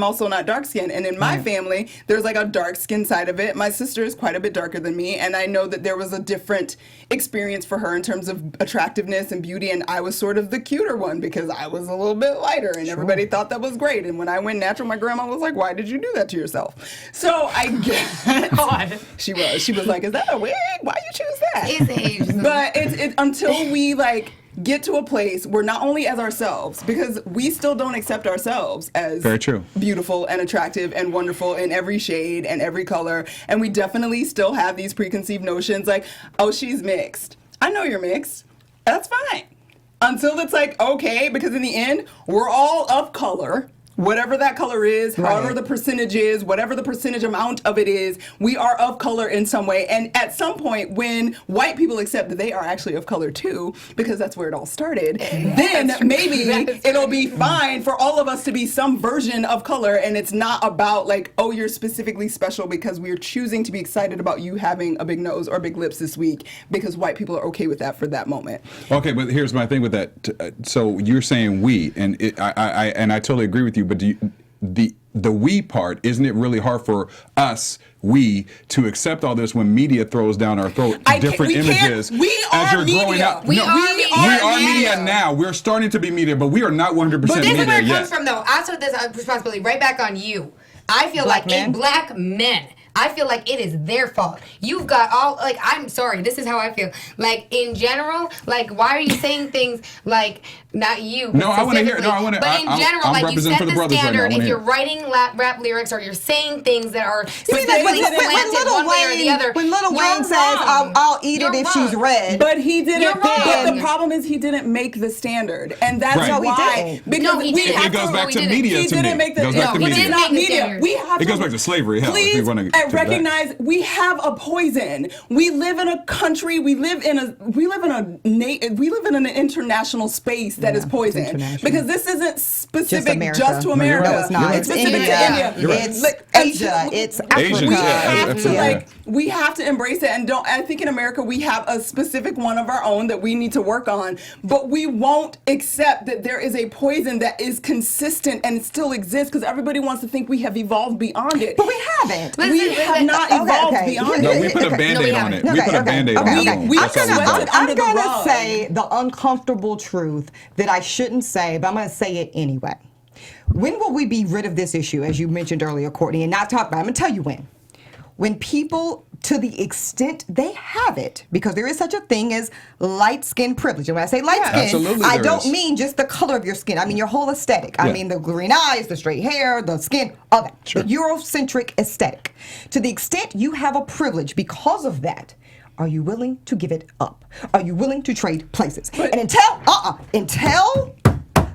D: also not dark skinned. And in my family, there's like a dark skin side of it. My sister is quite a bit darker than me, and I know that there was a different experience for her in terms of attractiveness and beauty. And I was sort of the cuter one because I was a little bit lighter, and everybody thought that was great. And when I went natural, my grandma was like, "Why did you do that to yourself?" So I get.
F: God.
D: She was like, "Is that a wig? Why you choose that?"
F: It's age.
D: But it's until we like get to a place where not only as ourselves, because we still don't accept ourselves as
C: Very true.
D: beautiful and attractive and wonderful in every shade and every color, and we definitely still have these preconceived notions like, oh, she's mixed. I know you're mixed. That's fine. Until it's like, okay, because in the end, we're all of color. Whatever that color is, however the percentage is, whatever the percentage amount of it is, we are of color in some way. And at some point, when white people accept that they are actually of color too, because that's where it all started, then maybe it'll be fine for all of us to be some version of color. And it's not about like, oh, you're specifically special because we're choosing to be excited about you having a big nose or big lips this week because white people are okay with that for that moment.
C: Okay, but here's my thing with that. So you're saying we, and I totally agree with you. But the we part, isn't it really hard for us, we, to accept all this when media throws down our throat different images
D: we
C: as
D: are
C: you're
D: media.
C: growing up?
F: We are
C: media now. We're starting to be media, but we are not 100%
F: But this
C: media
F: is where it
C: yet.
F: comes from, though. Also, this responsibility right back on you. I feel
E: Black
F: like
E: men?
F: in Black men, I feel like it is their fault. You've got all, like, I'm sorry, this is how I feel. Like, in general, like, why are you saying things like, not you,
C: No, I wanna hear-
F: specifically,
C: no, I wanna-
F: but in
C: I'm
F: general, like, you
C: representing
F: set
C: for the
F: the
C: brothers right now. I
F: standard
C: wanna
F: if you're
C: hear.
F: writing rap lyrics or you're saying things that are
E: You mean like
F: specifically
E: when
F: slanted one way or the other.
E: When Lil
F: you're
E: Wayne says,
F: wrong.
E: I'll eat
F: You're
E: it if she's
F: wrong.
E: red.
D: But he didn't.
F: You're
D: But
F: wrong.
D: the problem is he didn't make the standard, and that's
C: Right. No,
E: he
D: why.
E: didn't.
D: Because
F: No, he
D: we
F: didn't.
D: have
C: It goes
F: No,
C: back
F: he
C: to
F: didn't.
C: media
D: He
C: to me.
D: didn't make the.
C: It goes back to
F: he
C: media.
F: didn't
D: It's not
F: make the
D: media.
F: standard.
D: We have
C: It
D: to.
C: goes back to slavery. Hell, if we
D: Please
C: wanna get to that.
D: recognize we have a poison. We live in a country. We live in an international space that is poisoned
E: international.
D: because this isn't specific
E: America.
D: just to
E: No,
D: America.
E: you're right. No, it's not.
D: It's
E: It's
D: specific
E: India.
D: to India.
C: You're right.
E: It's
D: Like,
E: Asia. It's Africa.
C: Asians,
D: we have to
C: absolutely.
D: we have to embrace it, and I think in America we have a specific one of our own that we need to work on, but we won't accept that there is a poison that is consistent and still exists because everybody wants to think we have evolved beyond it.
E: But we haven't.
D: We have not evolved beyond
C: No,
D: it.
C: we put a
E: Okay.
C: Band-Aid
F: No, we
C: on it.
F: haven't.
C: We put a Band-Aid on it.
D: We
E: I'm
D: swept it
E: I'm
D: under the
E: gonna
D: rug.
E: say the uncomfortable truth that I shouldn't say, but I'm gonna say it anyway. When will we be rid of this issue, as you mentioned earlier, Courtney, and not talk about it? I'm gonna tell you when. When people, to the extent they have it, because there is such a thing as light skin privilege. And when I say light skin,
C: absolutely
E: I
C: there
E: don't
C: is.
E: mean just the color of your skin. I mean your whole aesthetic. I
C: Yeah.
E: mean the green eyes, the straight hair, the skin, all that.
C: Sure.
E: The Eurocentric aesthetic. To the extent you have a privilege because of that, are you willing to give it up? Are you willing to trade places? And until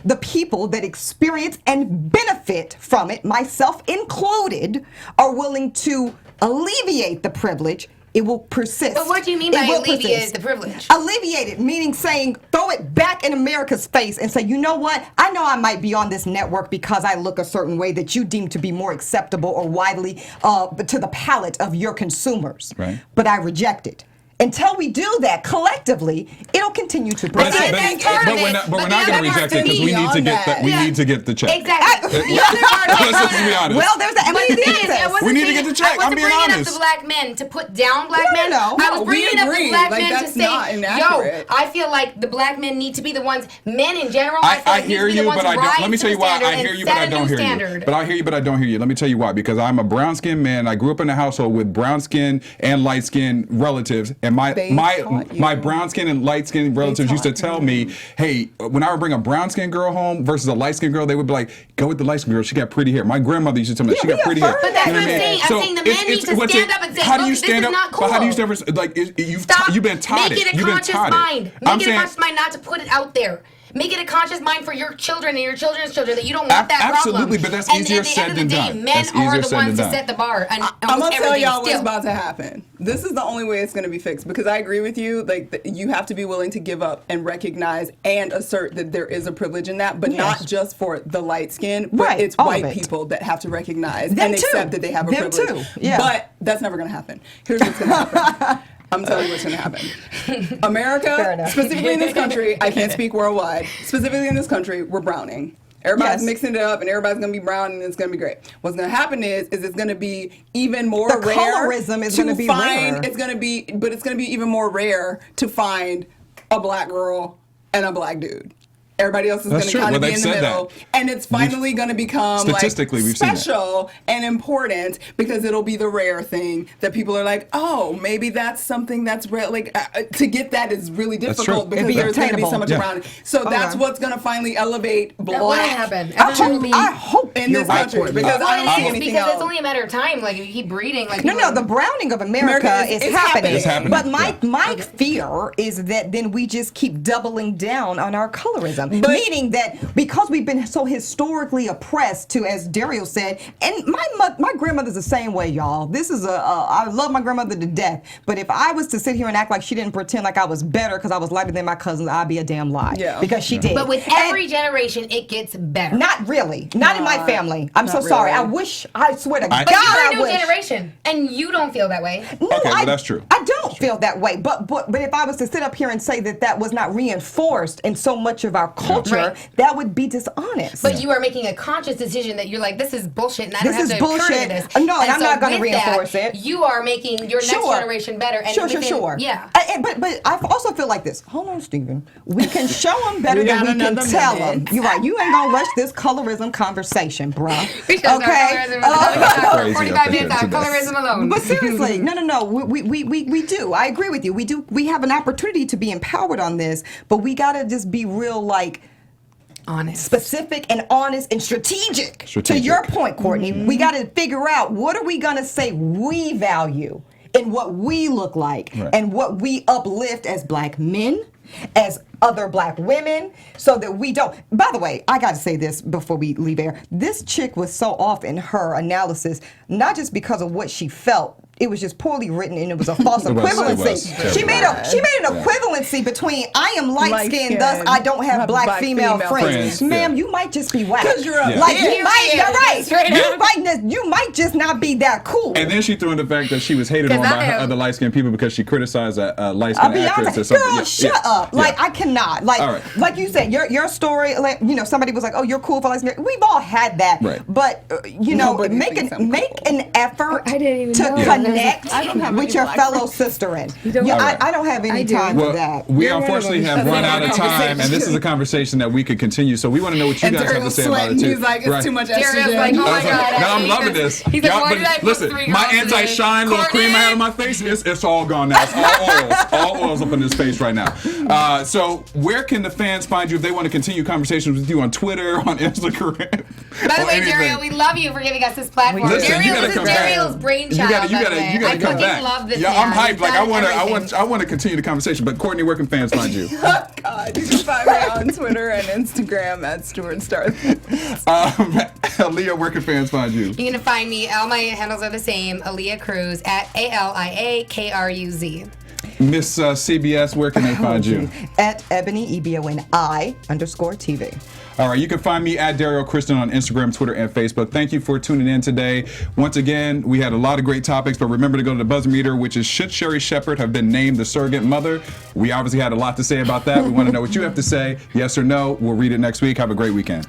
E: the people that experience and benefit from it, myself included, are willing to alleviate the privilege, it will persist.
F: But what do you mean by alleviate the privilege?
E: Alleviate it, meaning saying throw it back in America's face and say, you know what? I know I might be on this network because I look a certain way that you deem to be more acceptable or widely to the palate of your consumers.
C: Right.
E: But I reject it. Until we do that collectively, it'll continue to
C: But
E: persist.
C: we're not going to reject it because we need to get that. We need to get the check.
F: Exactly.
C: Let's just be honest.
E: Well, there's that.
C: We need to get the check. I'm being honest.
F: I wasn't bringing up the black men to put down black men.
E: No.
F: I was bringing up the black
D: Like,
F: men to
D: that's
F: say,
D: not inaccurate.
F: yo, I feel like the black men need to be the ones, men in general,
C: I hear you, but I don't. Let me tell you why. I hear you, but I don't hear you. But I hear you, but I don't hear you. Let me tell you why. Because I'm a brown-skinned man. I grew up in a household with brown-skinned and light-skinned relatives, and my brown-skinned and light-skinned relatives used to tell me, hey, when I would bring a brown-skinned girl home versus a light-skinned girl, they would be like, go with the light-skinned girl. She got pretty hair. My grandmother used to tell me that she got pretty hair.
F: But that's
C: You know
F: what I'm saying. I'm saying the men need to stand up and say, look, this is not cool.
C: But how do you stand up? Like, you've been taught it.
F: Make it a conscious mind. Make it a conscious mind not to put it out there. Make it a conscious mind for your children and your children's children that you don't want that problem.
C: Absolutely, but that's easier said than done.
F: Men are the ones to set the bar. And
D: I'm gonna tell y'all what's
F: still.
D: about to happen. This is the only way it's gonna be fixed because I agree with you. Like you have to be willing to give up and recognize and assert that there is a privilege in that, but not just for the light skin, but
E: Right,
D: it's
E: all of
D: white
E: it.
D: people that have to recognize
E: Them
D: and
E: too.
D: accept that they have a
E: Them
D: privilege.
E: too, yeah.
D: But that's never gonna happen. Here's what's gonna happen. I'm telling you what's going to happen.
E: Fair
D: America,
E: enough.
D: specifically in this country, I can't speak worldwide, specifically in this country, we're browning. Everybody's mixing it up and everybody's going to be brown and it's going to be great. What's going to happen is it's going to be even more
E: The
D: rare.
E: colorism is
D: to
E: gonna be
D: find,
E: rare.
D: It's going to be, but it's going to be even more rare to find a black girl and a black dude. Everybody else is going to kind of be in the middle. And it's finally going to become
C: statistically, we've seen
D: special and important because it'll be the rare thing that people are like, oh, maybe that's something that's rare. Like, to get that is really difficult because there's going to be so much around it. So that's what's going to finally elevate black.
F: That will happen.
E: I hope
D: in this country because I don't see anything else.
F: Because it's only a matter of time. Like, if you keep breeding, like
E: No, the browning of America is happening.
C: It's happening.
E: But my fear is that then we just keep doubling down on our colorism, meaning that because we've been so historically oppressed to, as Derrial said, and my grandmother's the same way, y'all. This is I love my grandmother to death, but if I was to sit here and act like she didn't pretend like I was better because I was lighter than my cousins, I'd be a damn lie. Yeah. Because she did.
F: But with every generation, it gets better.
E: Not really. Not in my family. I'm so sorry. I wish, I swear to God,
F: But you're
E: I
F: a new
E: wish.
F: generation, and you don't feel that way.
E: No,
C: Okay, well, that's true.
E: I don't feel that way. But if I was to sit up here and say that was not reinforced in so much of our culture,
F: Right.
E: that would be dishonest.
F: But you are making a conscious decision that you're like, this is bullshit, and I don't
E: This
F: have
E: is
F: to
E: bullshit.
F: occur to this.
E: No, and I'm
F: so
E: not gonna
F: with
E: reinforce
F: that,
E: it.
F: You are making your next generation better. And
E: Sure.
F: Yeah.
E: But I also feel like this. Hold on, Stephen. We can show them better than we can tell them. You're right. You ain't gonna rush this colorism conversation, bro.
F: We should start colorism.
C: Crazy,
F: 45 minutes
C: okay,
F: on colorism alone.
E: But seriously, no. We do. I agree with you. We do. We have an opportunity to be empowered on this, but we gotta just be real, like,
F: honest,
E: specific, and honest, and strategic. To your point, Courtney, we got to figure out what are we going to say we value in what we look like and what we uplift as black men, as other black women, so that we don't. By the way, I got to say this before we leave air. This chick was so off in her analysis, not just because of what she felt. It was just poorly written, and it was a false equivalency. She made an equivalency between I am light skinned, thus I don't have black female friends. Ma'am, you might just be white.
D: Because you're a
E: like
D: bitch.
E: you're right. You might just not be that cool.
C: And then she threw in the fact that she was hated on by other light skinned people because she criticized a light skinned actress or something.
E: Girl, shut up. Like, I cannot. Like, like you said, your story, like, you know, somebody was like, oh, you're cool for light skin. We've all had that. Right. But, you know, make an effort to connect with your fellow sisterin. I don't have any time for that.
C: We unfortunately have run out of time, and this is a conversation that we could continue. So we want to know what you guys have to say about it too.
D: He's like, it's too much estrogen.
F: Like, oh my God.
C: No, I'm loving this.
F: He's like, why did I put
C: listen,
F: 3
C: my
F: girls
C: anti-shine little cream I had on my face, it's all gone now. It's all oils up in this face right now. So where can the fans find you if they want to continue conversations with you on Twitter, on Instagram?
F: By the
C: or
F: way,
C: anything.
F: Derrial, we love you for giving us this platform.
C: Listen, you
F: Derrial,
C: gotta
F: this
C: come
F: is
C: back.
F: Derrial's brainchild.
C: You gotta
F: I
C: come
F: fucking
C: back.
F: love this
C: Yeah,
F: man.
C: I'm hyped.
F: He's
C: Like
F: done everything.
C: I want to continue the conversation. But Courtney, where can fans find you?
D: Oh, God. You can find me on Twitter and Instagram at Stuart Star.
C: Alia, where can fans find you?
F: You're gonna find me. All my handles are the same. Alia Kruz at AliaKruz.
C: Miss CBS, where can they find you?
E: At Eboni, EBONI_TV.
C: All right, you can find me at Derrial Christon on Instagram, Twitter, and Facebook. Thank you for tuning in today. Once again, we had a lot of great topics, but remember to go to the buzzer meter, which is should Sherri Shepherd have been named the surrogate mother? We obviously had a lot to say about that. We want to know what you have to say. Yes or no. We'll read it next week. Have a great weekend.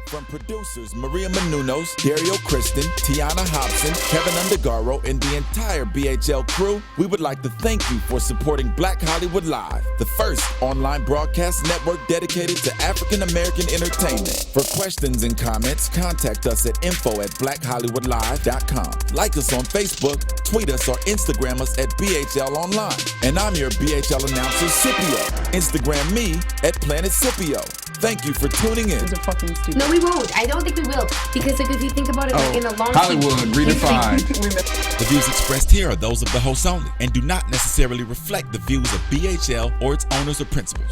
A: From producers Maria Menounos, Derrial Christon, Tiana Hobson, Kevin Undergaro, and the entire BHL crew, we would like to thank you for supporting Black Hollywood Live, the first online broadcast network dedicated to African American entertainment. For questions and comments, contact us at info@blackhollywoodlive.com. Like us on Facebook, tweet us, or Instagram us at BHL Online. And I'm your BHL announcer, Scipio. Instagram me at Planet Scipio. Thank you for tuning in.
F: No, we won't. I don't think we will. Because like, if you think about it, like, in the long
C: Hollywood redefined.
A: The views expressed here are those of the hosts only and do not necessarily reflect the views of BHL or its owners or principals.